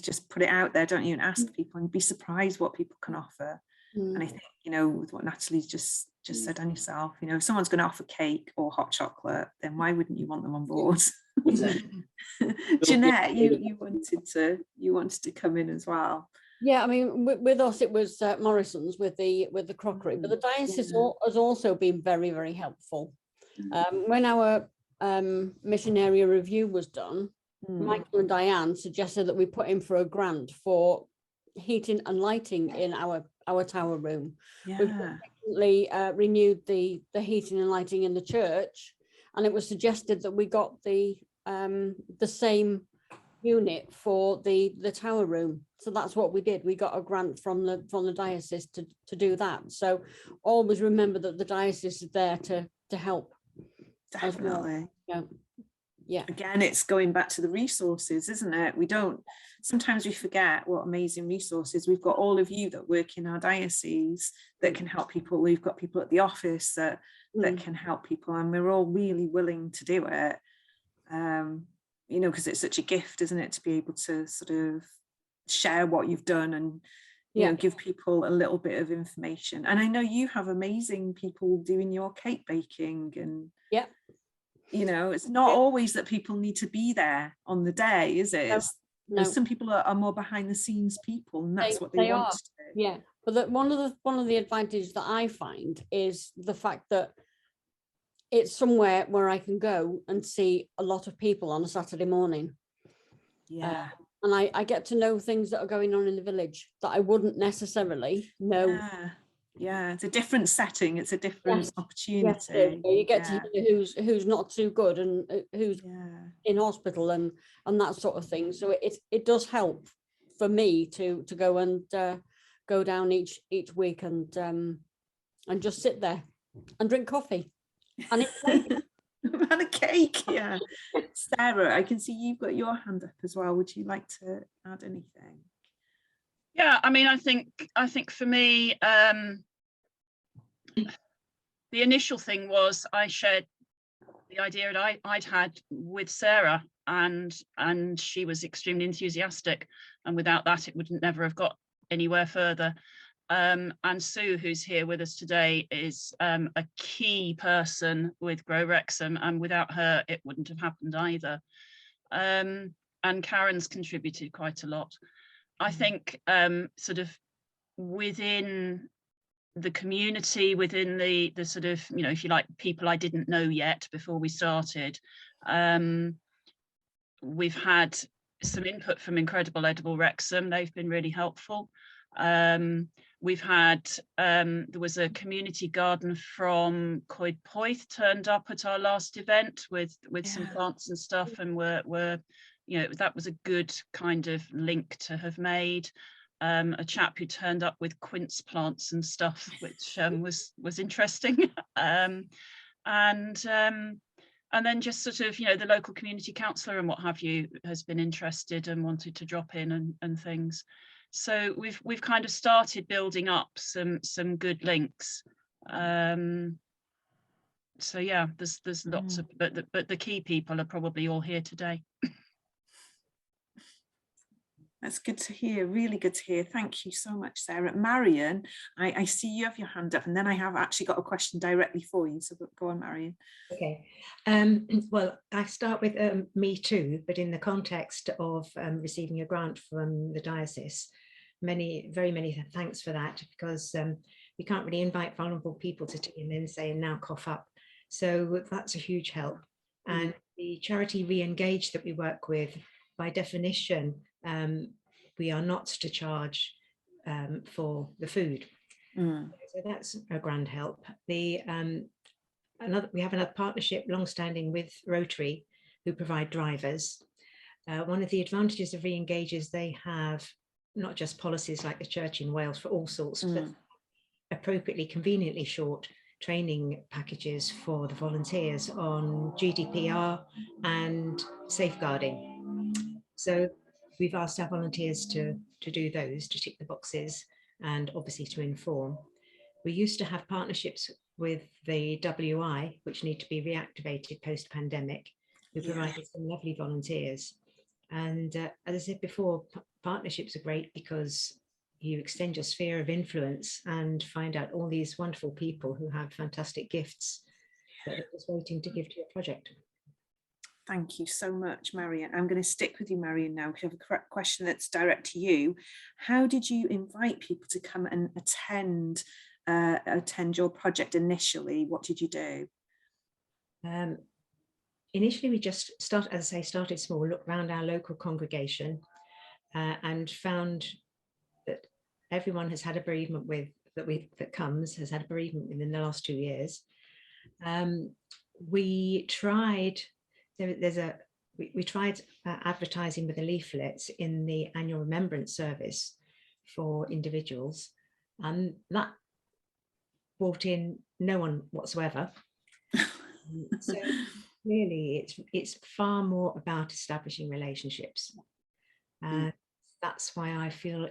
just put it out there, don't you, and ask people, and be surprised what people can offer. And I think, with what Natalie's just said on yourself, if someone's going to offer cake or hot chocolate, then why wouldn't you want them on board? Exactly. Jeanette, you wanted to come in as well. Yeah, I mean, with us it was Morrison's with the crockery, but the diocese has also been very, very helpful. When our mission area review was done, Michael and Diane suggested that we put in for a grant for heating and lighting in our tower room. We've recently renewed the heating and lighting in the church, and it was suggested that we got the same unit for the tower room. So that's what we did. We got a grant from the diocese to do that. So always remember that the diocese is there to help. Definitely. Well. Yeah. Again, it's going back to the resources, isn't it? Sometimes we forget what amazing resources. We've got all of you that work in our diocese that can help people. We've got people at the office that can help people, and we're all really willing to do it. Because it's such a gift, isn't it, to be able to sort of share what you've done and give people a little bit of information. And I know you have amazing people doing your cake baking, and it's not always that people need to be there on the day, is it? No. Some people are more behind the scenes people, and that's what they want to do. Yeah, but one of the advantages that I find is the fact that it's somewhere where I can go and see a lot of people on a Saturday morning. Yeah. And I get to know things that are going on in the village that I wouldn't necessarily know. Yeah, it's a different setting. It's a different opportunity. Yes, you get to hear who's not too good and who's in hospital and that sort of thing. So it does help for me to go and go down each week and just sit there and drink coffee. And And a cake, yeah. Sarah, I can see you've got your hand up as well. Would you like to add anything? Yeah, I mean, I think for me, the initial thing was I shared the idea that I'd had with Sarah, and she was extremely enthusiastic, and without that it would never have got anywhere further. And Sue, who's here with us today, is a key person with Grow Wrexham, and without her it wouldn't have happened either. And Karen's contributed quite a lot. I think sort of within the community, within the sort of, you know, if you like, people I didn't know yet before we started, we've had some input from Incredible Edible Wrexham. They've been really helpful. We've had, there was a community garden from Coed Poeth turned up at our last event with some plants and stuff, and we're, you know, that was a good kind of link to have made. A chap who turned up with quince plants and stuff, which was interesting. And then just sort of, you know, the local community councillor and what have you has been interested and wanted to drop in and things. So we've kind of started building up some good links. So yeah, there's lots of, but the key people are probably all here today. That's good to hear, really good to hear. Thank you so much, Sarah. Marian, I see you have your hand up, and then I have actually got a question directly for you, so go on, Marian. Okay, well, I start with me too, but in the context of receiving a grant from the diocese. Very many thanks for that, because we can't really invite vulnerable people to tea and then say, now cough up. So that's a huge help. And the charity Re-Engage that we work with, by definition, we are not to charge for the food. So that's a grand help. We have another partnership long-standing with Rotary, who provide drivers. One of the advantages of Re-Engage is they have not just policies like the church in Wales for all sorts, but appropriately, conveniently short training packages for the volunteers on GDPR and safeguarding. So we've asked our volunteers to do those, to tick the boxes, and obviously to inform. We used to have partnerships with the WI, which need to be reactivated post-pandemic, who provided some lovely volunteers. And as I said before, partnerships are great because you extend your sphere of influence and find out all these wonderful people who have fantastic gifts that are just waiting to give to your project. Thank you so much, Marian. I'm going to stick with you, Marian, now, because I have a question that's direct to you. How did you invite people to come and attend your project initially? What did you do? Initially, we just started small, looked around our local congregation and found that everyone has had a bereavement has had a bereavement within the last 2 years. We tried advertising with the leaflets in the annual remembrance service for individuals, and that brought in no one whatsoever. So really, it's far more about establishing relationships. That's why I feel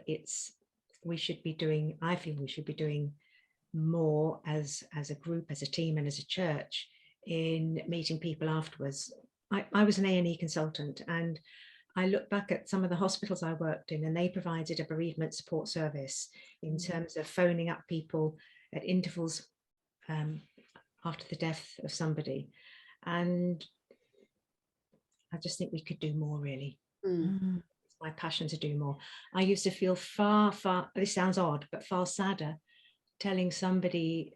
we should be doing more as a group, as a team, and as a church in meeting people afterwards. I was an A&E consultant, and I look back at some of the hospitals I worked in, and they provided a bereavement support service in terms of phoning up people at intervals after the death of somebody. And I just think we could do more, really. It's my passion to do more. I used to feel far, this sounds odd, but far sadder telling somebody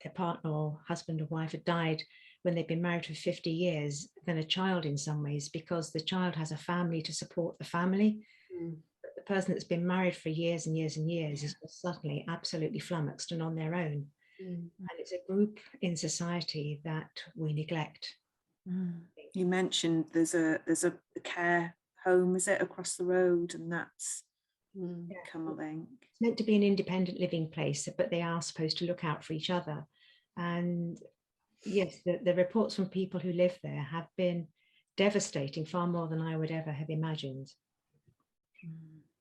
their partner or husband or wife had died when they've been married for 50 years than a child in some ways, because the child has a family to support the family. But the person that's been married for years and years and years is just suddenly absolutely flummoxed and on their own. And it's a group in society that we neglect. You mentioned there's a care home, is it, across the road, and that's become a link. It's meant to be an independent living place, but they are supposed to look out for each other. And yes, the reports from people who live there have been devastating, far more than I would ever have imagined.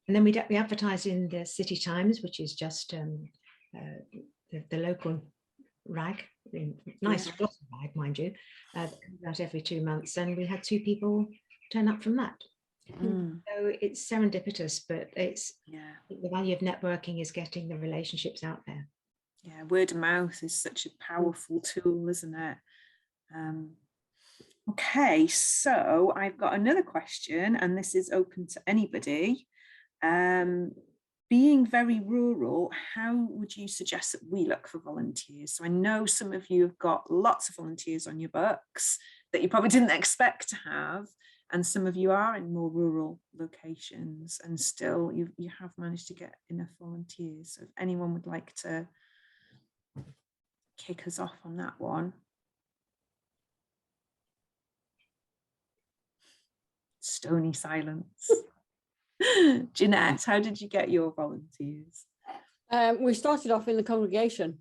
And then we advertise in the City Times, which is just the local rag, nice glossy rag, mind you, that comes out every 2 months, and we had 2 people turn up from that. So it's serendipitous, but it's the value of networking is getting the relationships out there. Yeah, word of mouth is such a powerful tool, isn't it? Okay, so I've got another question, and this is open to anybody. Being very rural, how would you suggest that we look for volunteers? So I know some of you have got lots of volunteers on your books that you probably didn't expect to have, and some of you are in more rural locations, and still you have managed to get enough volunteers. So if anyone would like to kick us off on that one. Stony silence. Jeanette, how did you get your volunteers? We started off in the congregation.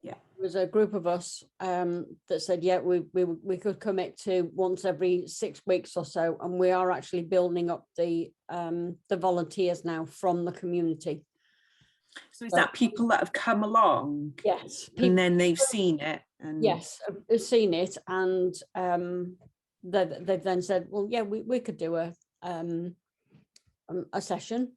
Yeah, there was a group of us that said, yeah, we could commit to once every 6 weeks or so, and we are actually building up the volunteers now from the community. So is that people that have come along? Yes. And then they've seen it? And yes, have seen it, and they've then said, well, yeah, we could do a session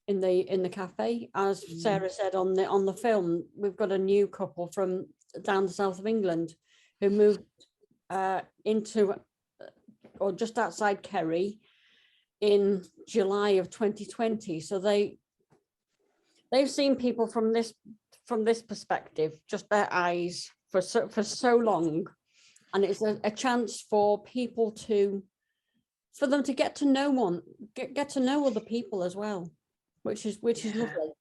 in the cafe. As Sarah said on the film, we've got a new couple from down the south of England who moved into or just outside Kerry in July of 2020. So they've seen people from this perspective, just their eyes for so long, and it's a chance for people for them to get to know get to know other people as well, which is lovely.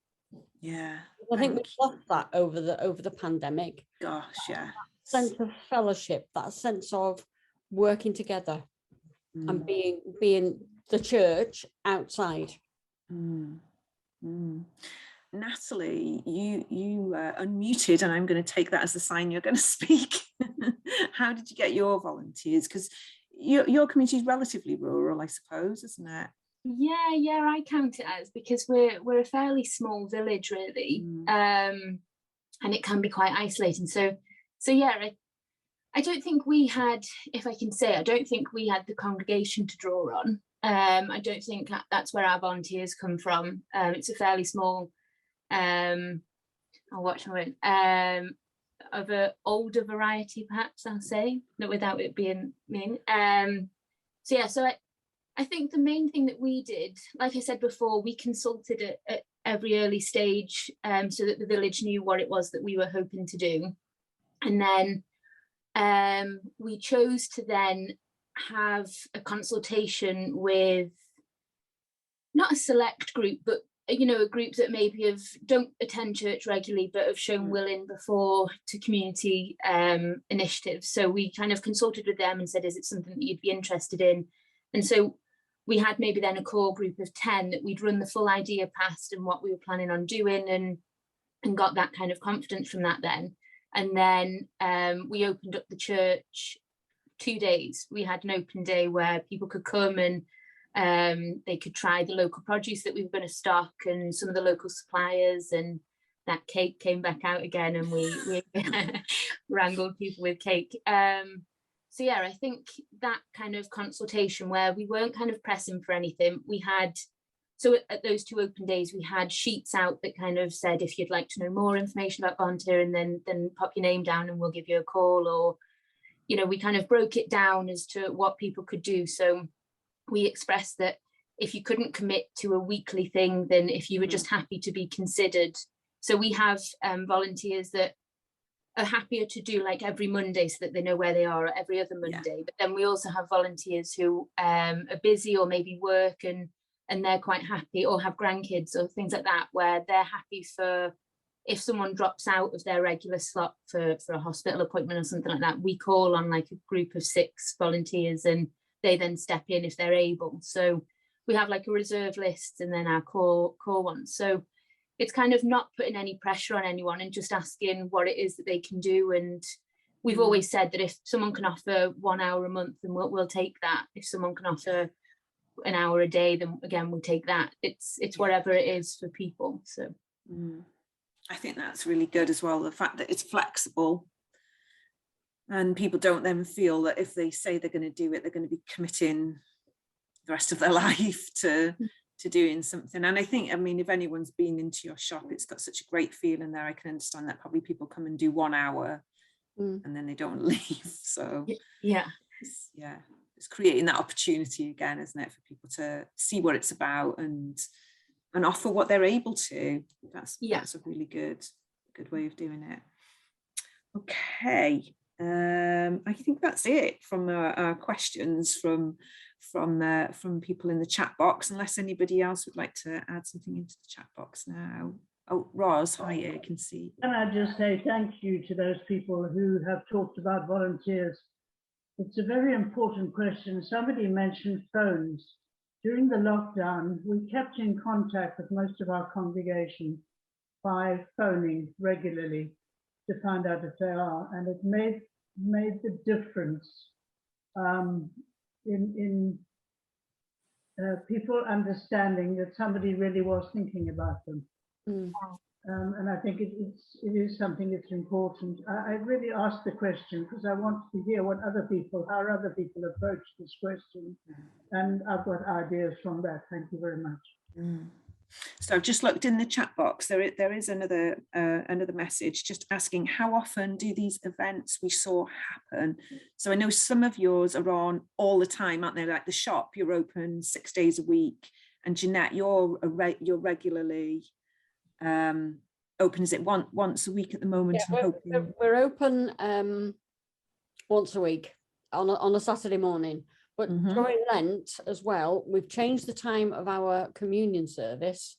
Yeah, I think we've lost that over the pandemic. Gosh, yeah. Sense of fellowship, that sense of working together and being the church outside. Natalie, you unmuted, and I'm going to take that as a sign you're going to speak. How did you get your volunteers? Because your community is relatively rural, I suppose, isn't it? Yeah, I count it as, because we're a fairly small village, really, and it can be quite isolating. So yeah, I don't think we had, if I can say, I don't think we had the congregation to draw on. I don't think that's where our volunteers come from. It's a fairly small, I'll watch my word, of an older variety, perhaps I'll say, without it being mean. So I think the main thing that we did, like I said before, we consulted at every early stage so that the village knew what it was that we were hoping to do. And then we chose to then have a consultation with not a select group, but a group that maybe don't attend church regularly, but have shown willing before to community initiatives. So we kind of consulted with them and said, is it something that you'd be interested in? And so we had maybe then a core group of 10 that we'd run the full idea past and what we were planning on doing, and got that kind of confidence from that then. And then we opened up the church 2 days. We had an open day where people could come and they could try the local produce that we were going to stock and some of the local suppliers, and that cake came back out again, and we wrangled people with cake. So yeah, I think that kind of consultation where we weren't kind of pressing for anything. So at those 2 open days, we had sheets out that kind of said, if you'd like to know more information about volunteering, then pop your name down and we'll give you a call. Or, we kind of broke it down as to what people could do. So we expressed that if you couldn't commit to a weekly thing, then if you were just happy to be considered. So we have volunteers that are happier to do like every Monday so that they know where they are, or every other Monday. Yeah. But then we also have volunteers who are busy or maybe work and they're quite happy, or have grandkids or things like that, where they're happy for, if someone drops out of their regular slot for a hospital appointment or something like that, we call on like a group of 6 volunteers and they then step in if they're able. So we have like a reserve list and then our core ones. So it's kind of not putting any pressure on anyone and just asking what it is that they can do. And we've always said that if someone can offer 1 hour a month, then we'll take that. If someone can offer an hour a day, then again we'll take that. It's whatever it is for people. So I think that's really good as well, the fact that it's flexible and people don't then feel that if they say they're going to do it, they're going to be committing the rest of their life to doing something. And I think, I mean, if anyone's been into your shop, it's got such a great feeling there. I can understand that probably people come and do 1 hour and then they don't leave. So it's creating that opportunity again, isn't it, for people to see what it's about and offer what they're able to. That's a really good way of doing it. Okay, I think that's it from our questions from people in the chat box, unless anybody else would like to add something into the chat box now. Oh, Roz, hi, I can see. Can I just say thank you to those people who have talked about volunteers? It's a very important question. Somebody mentioned phones. During the lockdown, we kept in contact with most of our congregation by phoning regularly to find out if they are, and it made the difference in people understanding that somebody really was thinking about them. And I think it is something that's important. I really asked the question because I want to hear how other people approach this question, and I've got ideas from that. Thank you very much. So I've just looked in the chat box. There is another message just asking, how often do these events we saw happen? So I know some of yours are on all the time, aren't they? Like the shop, you're open 6 days a week, and Jeanette, you're regularly open. Is it once a week at the moment? We're open once a week on a Saturday morning. But during Lent as well, we've changed the time of our communion service,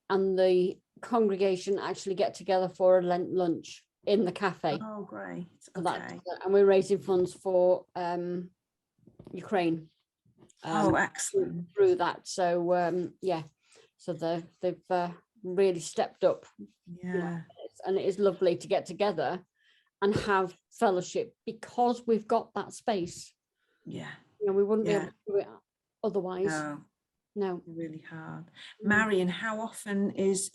and the congregation actually get together for a Lent lunch in the cafe. Oh, great. Okay. And we're raising funds for Ukraine. Excellent. Through that. So, so they've really stepped up. Yeah. And it is lovely to get together and have fellowship because we've got that space. Yeah. We wouldn't be able to do it otherwise. No. Really hard. Marian, how often is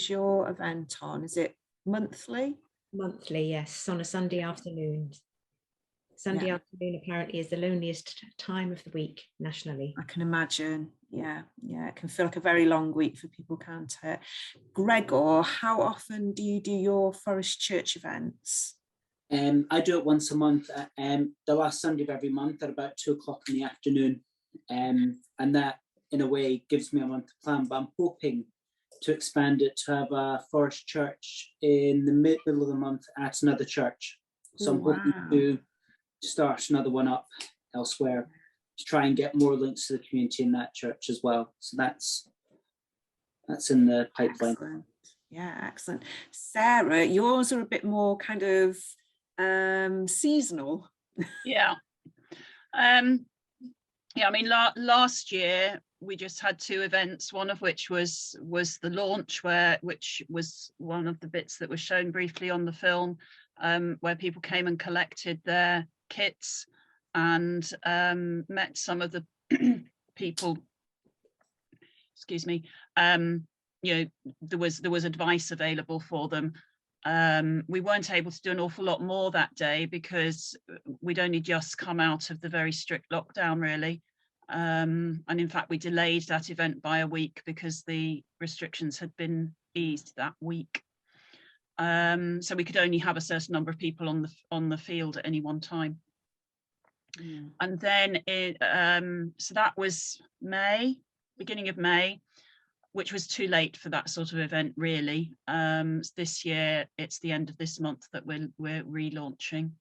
your event on? Is it monthly? Monthly, yes, on a Sunday afternoon. Sunday afternoon apparently is the loneliest time of the week nationally. I can imagine. Yeah, it can feel like a very long week for people, can't it? Gregor, how often do you do your Forest Church events? I do it once a month, the last Sunday of every month at about 2 o'clock in the afternoon. And that, in a way, gives me a month to plan, but I'm hoping to expand it to have a Forest Church in the middle of the month at another church. So I'm hoping to start another one up elsewhere to try and get more links to the community in that church as well. So that's in the pipeline. Excellent. Yeah, excellent. Sarah, yours are a bit more kind of seasonal. I mean, last year we just had 2 events, one of which was the launch, which was one of the bits that was shown briefly on the film, where people came and collected their kits and met some of the people. Excuse me. There was advice available for them. We weren't able to do an awful lot more that day because we'd only just come out of the very strict lockdown, really. And in fact, we delayed that event by a week because the restrictions had been eased that week. So we could only have a certain number of people on the field at any one time. And then so that was May, beginning of May, which was too late for that sort of event, really. This year, it's the end of this month that we're relaunching.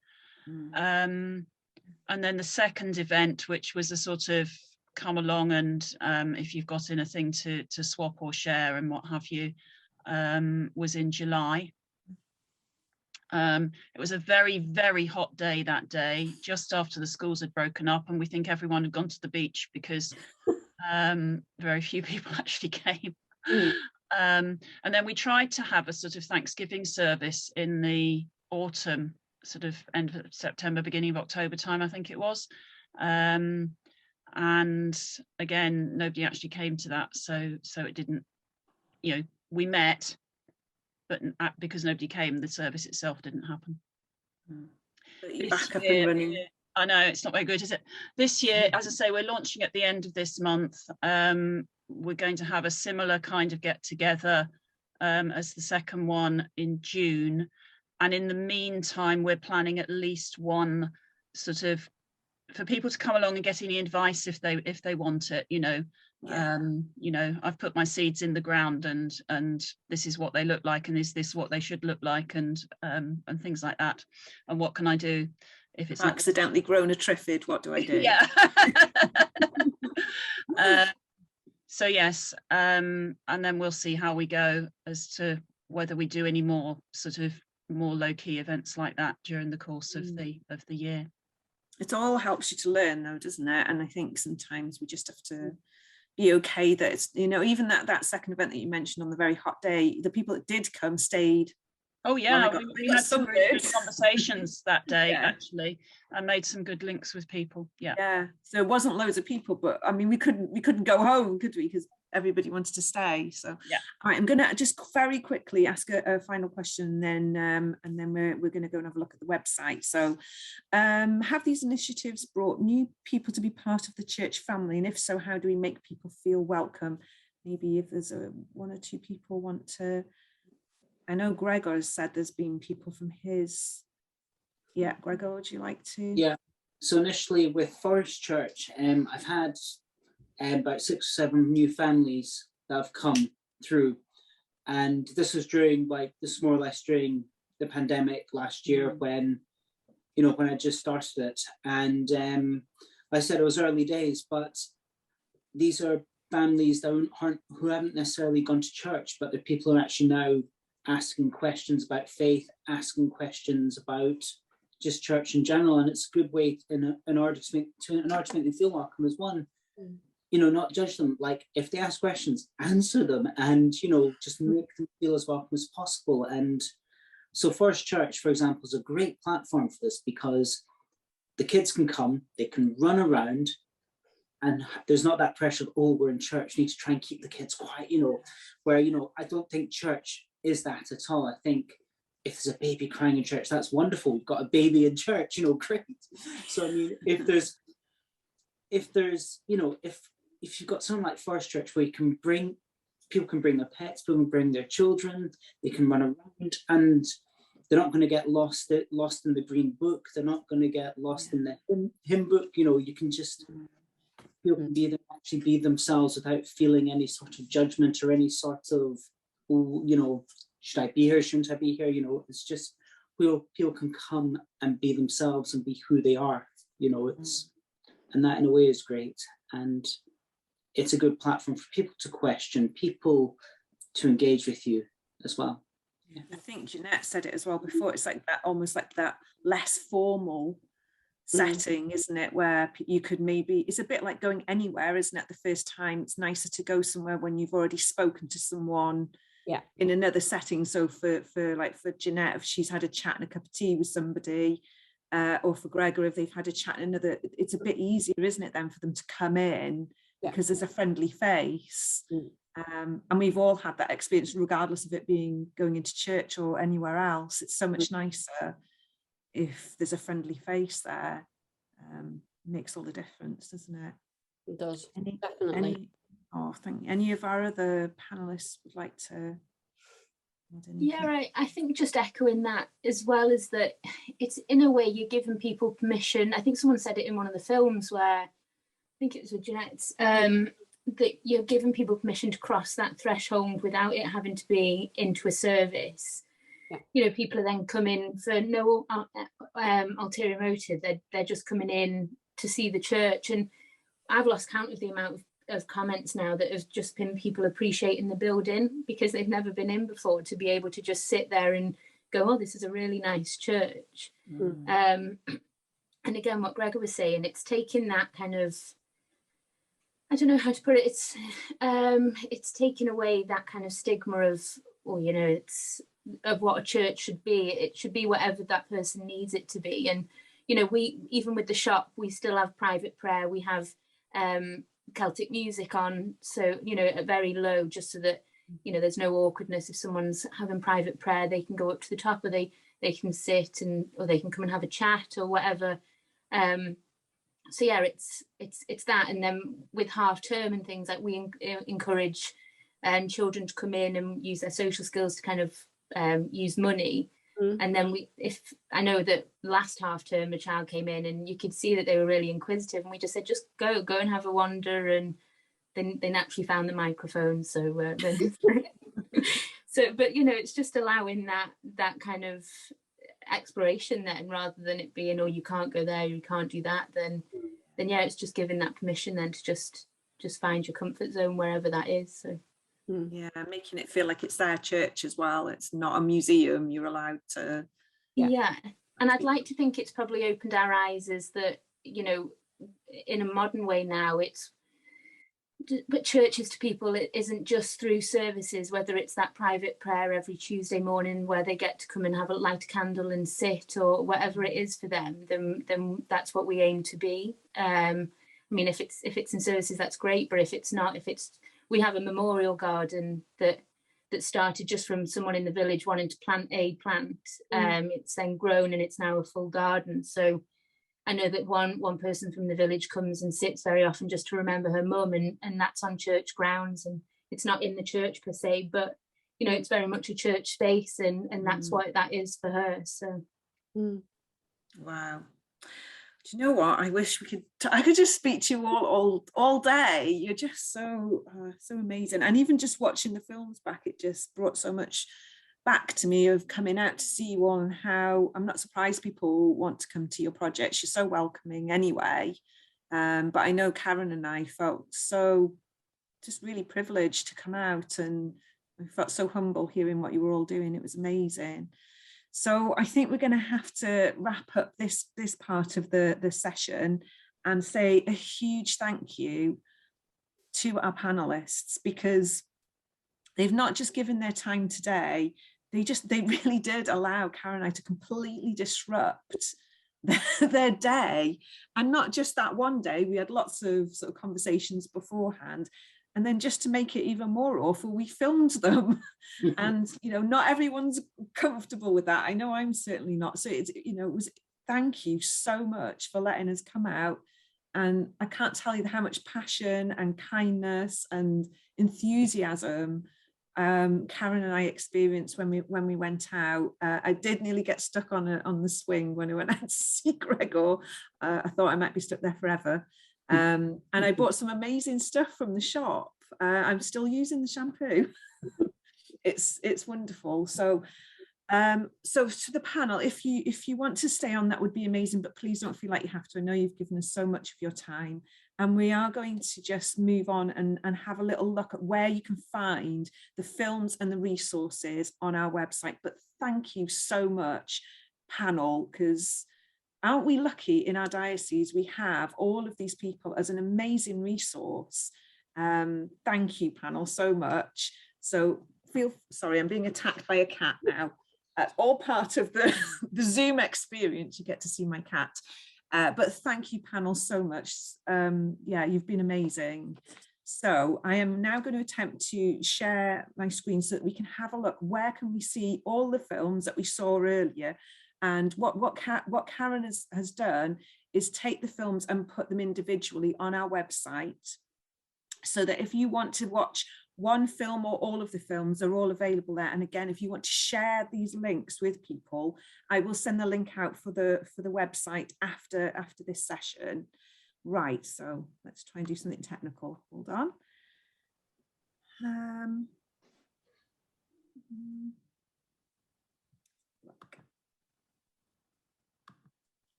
And then the second event, which was a sort of come along and if you've got anything to swap or share and what have you, was in July. It was a very, very hot day that day, just after the schools had broken up, and we think everyone had gone to the beach because very few people actually came. And then we tried to have a sort of Thanksgiving service in the autumn sort of end of September, beginning of October time, I think it was. And again, nobody actually came to that, so it didn't, you know, we met, but because nobody came, the service itself didn't happen. But you're back up and running. I know, it's not very good, is it? This year, as I say, we're launching at the end of this month. We're going to have a similar kind of get together as the second one in June. And in the meantime, we're planning at least one sort of for people to come along and get any advice if they want it, you know. Yeah. You know, I've put my seeds in the ground, and this is what they look like, and is this what they should look like, and things like that. And what can I do if it's accidentally grown a triffid? What do I do? Yeah. So yes, and then we'll see how we go as to whether we do any more sort of more low-key events like that during the course of the year. It all helps you to learn, though, doesn't it? And I think sometimes we just have to be okay that it's, you know, even that second event that you mentioned on the very hot day, the people that did come stayed. Oh yeah, we had some really good conversations that day, actually, and made some good links with people. Yeah. So it wasn't loads of people, but I mean, we couldn't go home, could we? Because everybody wanted to stay. So yeah. All right, I'm gonna just very quickly ask a final question, and then we're gonna go and have a look at the website. So, have these initiatives brought new people to be part of the church family? And if so, how do we make people feel welcome? Maybe if there's one or two people want to. I know Gregor has said there's been people from his. Yeah, Gregor, would you like to? Yeah. So initially with Forest Church, I've had about 6 or 7 new families that have come through, and this was during more or less during the pandemic last year when I just started it, and like I said, it was early days, but these are families that who haven't necessarily gone to church, but they're people who are actually now asking questions about faith, asking questions about just church in general, and it's a good way in order to make them feel welcome as one. Not judge them. Like if they ask questions, answer them, and just make them feel as welcome as possible. And so Forest Church, for example, is a great platform for this because the kids can come, they can run around, and there's not that pressure of, oh, we're in church, we need to try and keep the kids quiet, where I don't think church is that at all. I think if there's a baby crying in church, that's wonderful. We've got a baby in church, great. So I mean, if you've got something like Forest Church where people can bring their pets, people can bring their children, they can run around, and they're not going to get lost in the green book. They're not going to get lost in the hymn book. You can just people can actually be themselves without feeling any sort of judgment or any sort of, should I be here? Shouldn't I be here? It's just people can come and be themselves and be who they are. And that in a way is great. And it's a good platform for people to question, people to engage with you as well. Yeah. I think Jeanette said it as well before. It's like that, almost like that less formal setting, isn't it? Where you could maybe, it's a bit like going anywhere, isn't it? The first time, it's nicer to go somewhere when you've already spoken to someone in another setting. So for Jeanette, if she's had a chat and a cup of tea with somebody, or for Gregor, if they've had a chat in another, it's a bit easier, isn't it, then for them to come in because there's a friendly face. And we've all had that experience, regardless of it being going into church or anywhere else. It's so much nicer if there's a friendly face there. Makes all the difference, doesn't it? It does, definitely. Any of our other panelists would like to? Yeah, right. I think just echoing that as well is that it's in a way you're giving people permission. I think someone said it in one of the films where, I think it was with Jeanette, that you're giving people permission to cross that threshold without it having to be into a service. People are then coming for no ulterior motive. They're just coming in to see the church. And I've lost count of the amount of comments now that have just been people appreciating the building because they've never been in before, to be able to just sit there and go, oh, this is a really nice church. And again, what Gregor was saying, it's taking that kind of, I don't know how to put it, it's taking away that kind of stigma of, it's what a church should be. It should be whatever that person needs it to be. And you know, we, even with the shop, we still have private prayer. We have Celtic music on, so you know, at very low, just so that you know there's no awkwardness. If someone's having private prayer, they can go up to the top, or they can sit, and or they can come and have a chat or whatever. So yeah, it's that. And then with half term and things, like we encourage children to come in and use their social skills to kind of use money. And then if I know that last half term a child came in and you could see that they were really inquisitive, and we just said, just go and have a wander, and then they naturally found the microphone. So so, but you know, it's just allowing that kind of exploration then, rather than it being, oh, you can't go there, you can't do that, then yeah, it's just giving that permission then to just find your comfort zone wherever that is. So yeah, making it feel like it's their church as well. It's not a museum. You're allowed to. Yeah. And I'd like to think it's probably opened our eyes, is that, you know, in a modern way now, but churches to people, it isn't just through services, whether it's that private prayer every Tuesday morning where they get to come and light a candle and sit, or whatever it is for them, then that's what we aim to be. I mean, if it's in services, that's great, but if it's not, we have a memorial garden that started just from someone in the village wanting to plant a plant. It's then grown and it's now a full garden. So I know that one person from the village comes and sits very often just to remember her mum, and that's on church grounds, and it's not in the church per se, but you know, it's very much a church space, and that's what that is for her. So Wow. Do you know what? I wish I could just speak to you all day. You're just so amazing. And even just watching the films back, it just brought so much back to me of coming out to see you all, and how I'm not surprised people want to come to your projects. You're so welcoming anyway. But I know Karen and I felt so just really privileged to come out, and I felt so humble hearing what you were all doing. It was amazing. So I think we're going to have to wrap up this part of the session and say a huge thank you to our panelists, because they've not just given their time today, they really did allow Karen and I to completely disrupt their day. And not just that one day, we had lots of sort of conversations beforehand. And then just to make it even more awful, we filmed them. And, you know, not everyone's comfortable with that. I know I'm certainly not. So it's, you know, thank you so much for letting us come out. And I can't tell you how much passion and kindness and enthusiasm Karen and I experienced when we went out. I did nearly get stuck on the swing when I went out to see Gregor. I thought I might be stuck there forever. And I bought some amazing stuff from the shop. I'm still using the shampoo. It's wonderful. So to the panel, if you want to stay on, that would be amazing, but please don't feel like you have to. I know you've given us so much of your time, and we are going to just move on and have a little look at where you can find the films and the resources on our website. But thank you so much, panel, because aren't we lucky in our diocese? We have all of these people as an amazing resource. Thank you, panel, so much. So sorry, I'm being attacked by a cat now. All part of the Zoom experience. You get to see my cat. But thank you, panel, so much. Yeah, you've been amazing. So I am now going to attempt to share my screen so that we can have a look. Where can we see all the films that we saw earlier? And what Karen has done is take the films and put them individually on our website, so that if you want to watch one film or all of the films, they're all available there. And again, if you want to share these links with people, I will send the link out for the website after this session. Right, so let's try and do something technical. Hold on.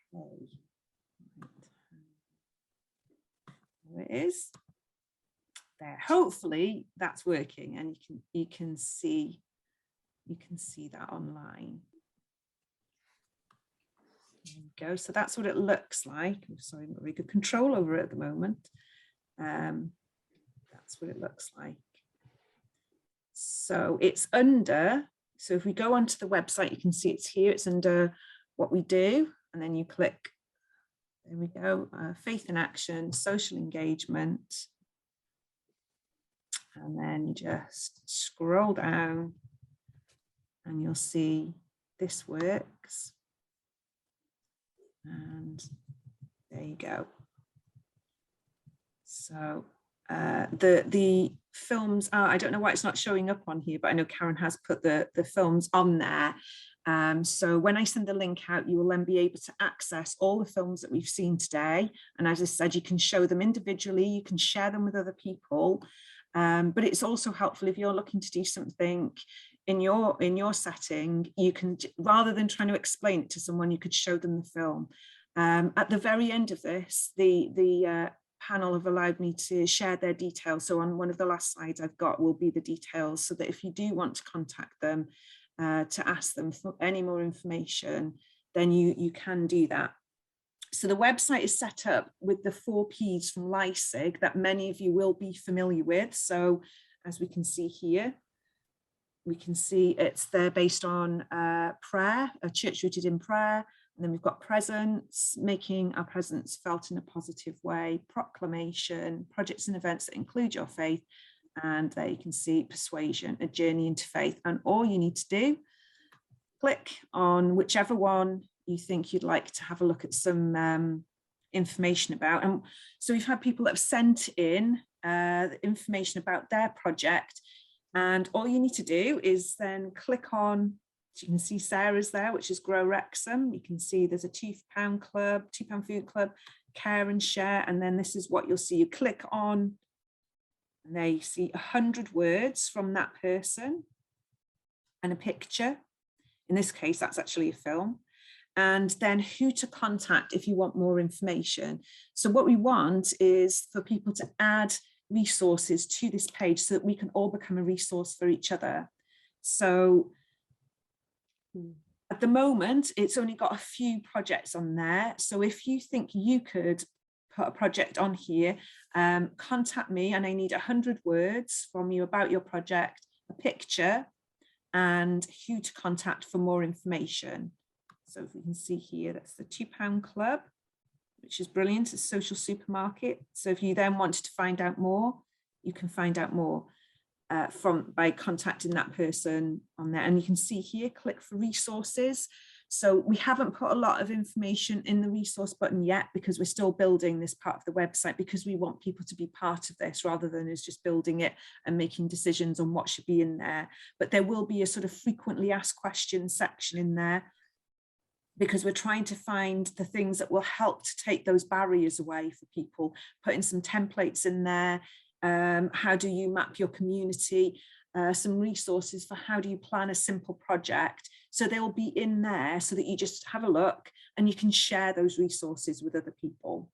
Okay. There it is. There. Hopefully that's working, and you can see that online. There you go. So that's what it looks like. I'm sorry, I'm not very good control over it at the moment. That's what it looks like. So it's under So if we go onto the website, you can see it's here, it's under what we do, and then you click, there we go, faith in action, social engagement. And then you just scroll down and you'll see this works. And there you go. So the films are, I don't know why it's not showing up on here, but I know Karen has put the films on there. So when I send the link out, you will then be able to access all the films that we've seen today. And as I said, you can show them individually, you can share them with other people. But it's also helpful if you're looking to do something in your setting, you can, rather than trying to explain it to someone, you could show them the film. At the very end of this, the panel have allowed me to share their details. So on one of the last slides I've got will be the details, so that if you do want to contact them to ask them for any more information, then you can do that. So the website is set up with the 4 Ps from Leipzig that many of you will be familiar with. So as we can see here, we can see they're based on prayer, a church rooted in prayer. And then we've got presence, making our presence felt in a positive way, proclamation, projects and events that include your faith. And there you can see persuasion, a journey into faith. And all you need to do, click on whichever one you think you'd like to have a look at some information about. And so we've had people that have sent in information about their project. And all you need to do is then click on, you can see Sarah's there, which is Grow Wrexham. You can see there's a £2 club, £2 food club, care and share. And then this is what you'll see. You click on, and there you see 100 words from that person and a picture. In this case, that's actually a film. And then who to contact if you want more information. So what we want is for people to add resources to this page so that we can all become a resource for each other. So at the moment, it's only got a few projects on there. So if you think you could put a project on here, contact me, and I need 100 words from you about your project, a picture, and who to contact for more information. So if we can see here, that's the £2 club, which is brilliant. It's a social supermarket. So if you then wanted to find out more, you can find out more by contacting that person on there. And you can see here, click for resources. So we haven't put a lot of information in the resource button yet, because we're still building this part of the website, because we want people to be part of this rather than us just building it and making decisions on what should be in there. But there will be a sort of frequently asked questions section in there, because we're trying to find the things that will help to take those barriers away for people, putting some templates in there. How do you map your community? Some resources for how do you plan a simple project. So they'll be in there so that you just have a look and you can share those resources with other people.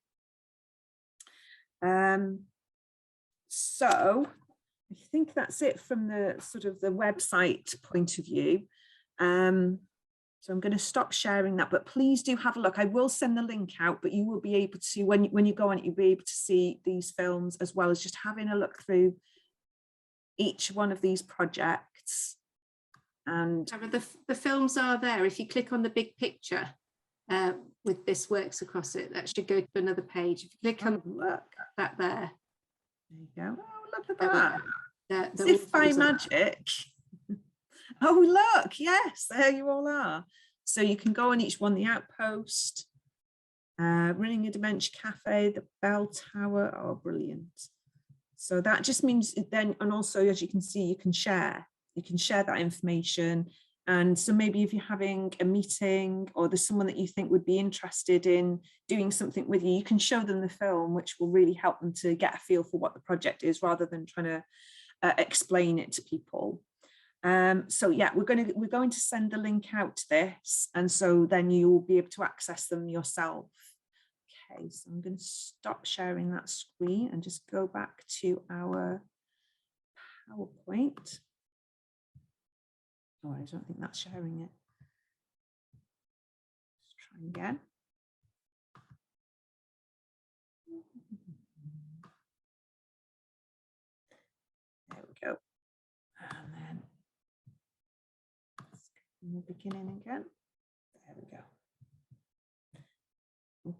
So I think that's it from the sort of the website point of view. So I'm going to stop sharing that, but please do have a look. I will send the link out, but you will be able to, when you go on it, you'll be able to see these films, as well as just having a look through each one of these projects. And the films are there. If you click on the big picture with this works across it, that should go to another page. If you click on that there. There you go. Oh, look at that. As if by magic. Oh, look, yes, there you all are. So you can go on each one, the Outpost, Running a Dementia Cafe, the Bell Tower. Oh, brilliant. So that just means then, and also, as you can see, you can share that information. And so maybe if you're having a meeting or there's someone that you think would be interested in doing something with you, you can show them the film, which will really help them to get a feel for what the project is, rather than trying to explain it to people. So yeah, we're going to send the link out to this, and so then you'll be able to access them yourself. Okay, so I'm going to stop sharing that screen and just go back to our PowerPoint. Oh, I don't think that's sharing it. Let's try again. There we go. And then And we're beginning again. There we go.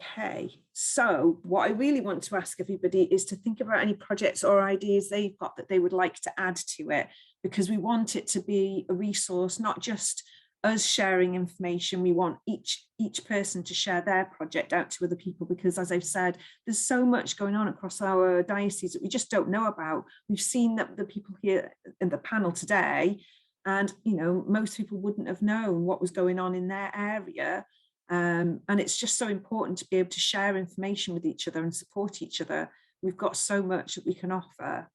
Okay, so what I really want to ask everybody is to think about any projects or ideas they've got that they would like to add to it, because we want it to be a resource, not just us sharing information. We want each person to share their project out to other people, because as I've said, there's so much going on across our diocese that we just don't know about. We've seen that the people here in the panel today, and you know, most people wouldn't have known what was going on in their area. And it's just so important to be able to share information with each other and support each other. We've got so much that we can offer.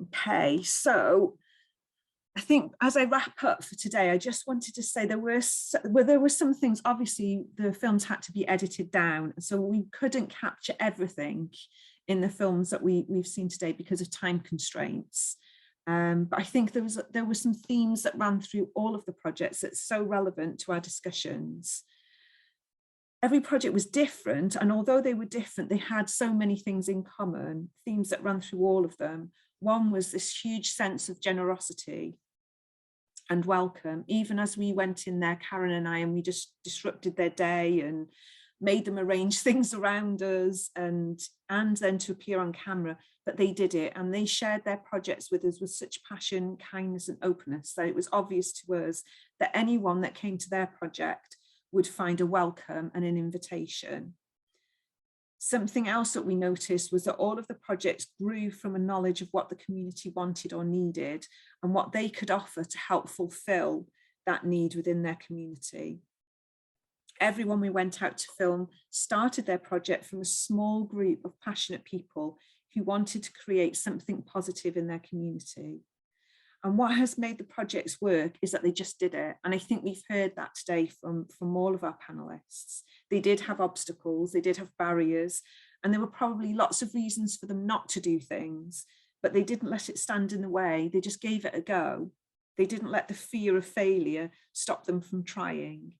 Okay, so I think as I wrap up for today, I just wanted to say there were some things, obviously the films had to be edited down, so we couldn't capture everything in the films that we've seen today because of time constraints. But I think there were some themes that ran through all of the projects that's so relevant to our discussions. Every project was different, and although they were different, they had so many things in common, themes that ran through all of them. One was this huge sense of generosity and welcome. Even as we went in there, Karen and I, and we just disrupted their day and made them arrange things around us and then to appear on camera, but they did it, and they shared their projects with us with such passion, kindness and openness that it was obvious to us that anyone that came to their project would find a welcome and an invitation. Something else that we noticed was that all of the projects grew from a knowledge of what the community wanted or needed and what they could offer to help fulfill that need within their community. Everyone we went out to film started their project from a small group of passionate people who wanted to create something positive in their community. And what has made the projects work is that they just did it. And I think we've heard that today from all of our panelists. They did have obstacles, they did have barriers, and there were probably lots of reasons for them not to do things, but they didn't let it stand in the way. They just gave it a go. They didn't let the fear of failure stop them from trying.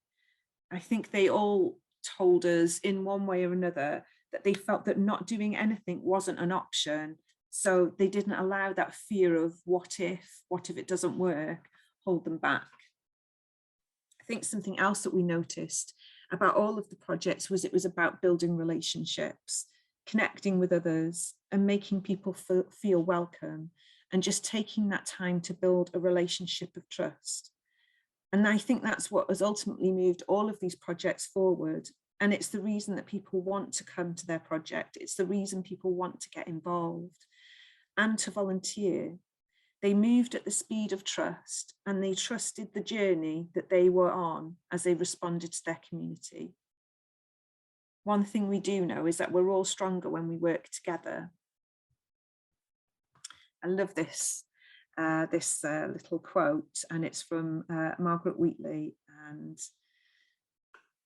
I think they all told us in one way or another that they felt that not doing anything wasn't an option. So they didn't allow that fear of what if it doesn't work, hold them back. I think something else that we noticed about all of the projects was it was about building relationships, connecting with others and making people feel welcome, and just taking that time to build a relationship of trust. And I think that's what has ultimately moved all of these projects forward. And it's the reason that people want to come to their project. It's the reason people want to get involved and to volunteer. They moved at the speed of trust, and they trusted the journey that they were on as they responded to their community. One thing we do know is that we're all stronger when we work together. I love this little quote, and it's from Margaret Wheatley, and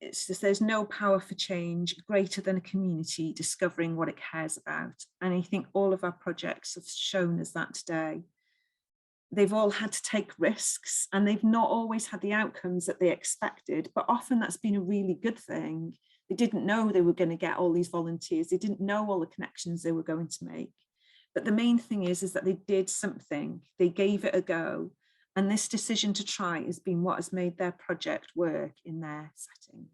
it's just, there's no power for change greater than a community discovering what it cares about. And I think all of our projects have shown us that today. They've all had to take risks, and they've not always had the outcomes that they expected, but often that's been a really good thing. They didn't know they were going to get all these volunteers. They didn't know all the connections they were going to make. But the main thing is that they did something, they gave it a go. And this decision to try has been what has made their project work in their setting.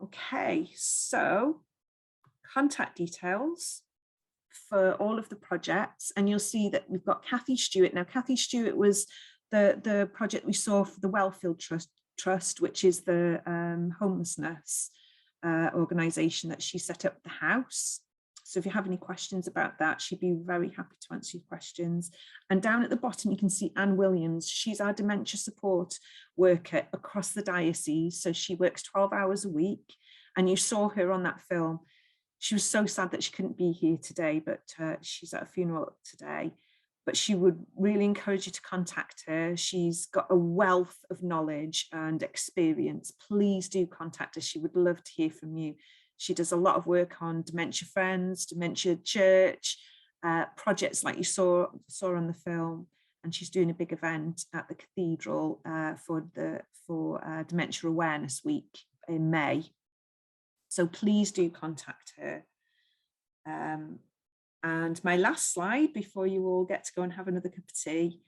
Okay, so contact details for all of the projects. And you'll see that we've got Kathy Stewart. Now, Kathy Stewart was the project we saw for the Wellfield Trust, which is the homelessness organisation that she set up at the house. So if you have any questions about that, she'd be very happy to answer your questions. And down at the bottom, you can see Anne Williams. She's our dementia support worker across the diocese. So she works 12 hours a week. And you saw her on that film. She was so sad that she couldn't be here today, but she's at a funeral today. But she would really encourage you to contact her. She's got a wealth of knowledge and experience. Please do contact her. She would love to hear from you. She does a lot of work on Dementia Friends, Dementia Church, projects like you saw on the film, and she's doing a big event at the cathedral for Dementia Awareness Week in May. So please do contact her. And my last slide before you all get to go and have another cup of tea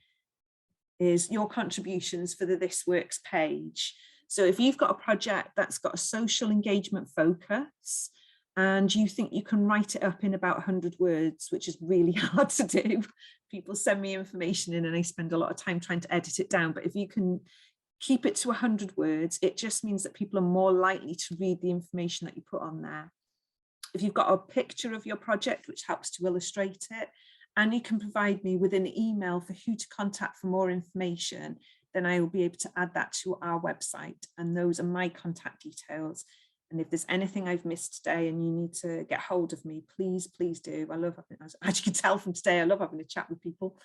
is your contributions for the This Works page. So if you've got a project that's got a social engagement focus and you think you can write it up in about 100 words, which is really hard to do, people send me information in and I spend a lot of time trying to edit it down. But if you can keep it to 100 words, it just means that people are more likely to read the information that you put on there. If you've got a picture of your project, which helps to illustrate it, and you can provide me with an email for who to contact for more information, then I will be able to add that to our website. And those are my contact details. And if there's anything I've missed today and you need to get hold of me, please, please do. I love having, as you can tell from today, I love having a chat with people.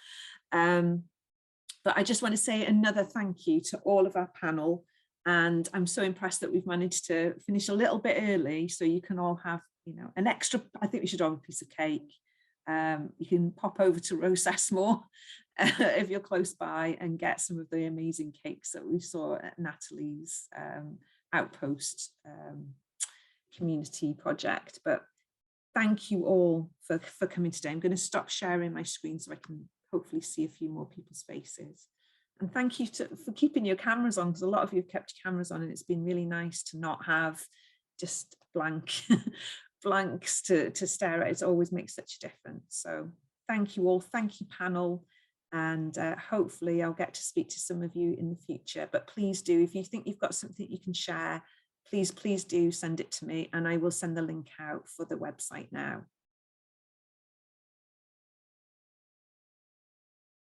But I just want to say another thank you to all of our panel. And I'm so impressed that we've managed to finish a little bit early, so you can all have, you know, an extra, I think we should have a piece of cake. You can pop over to Rosesmore if you're close by and get some of the amazing cakes that we saw at Natalie's Outpost community project. But thank you all for coming today. I'm going to stop sharing my screen so I can hopefully see a few more people's faces. And thank you for keeping your cameras on, because a lot of you have kept your cameras on and it's been really nice to not have just blanks to stare at. It always makes such a difference. So thank you all. Thank you, panel. And hopefully I'll get to speak to some of you in the future. But please do, if you think you've got something you can share, please do send it to me and I will send the link out for the website now.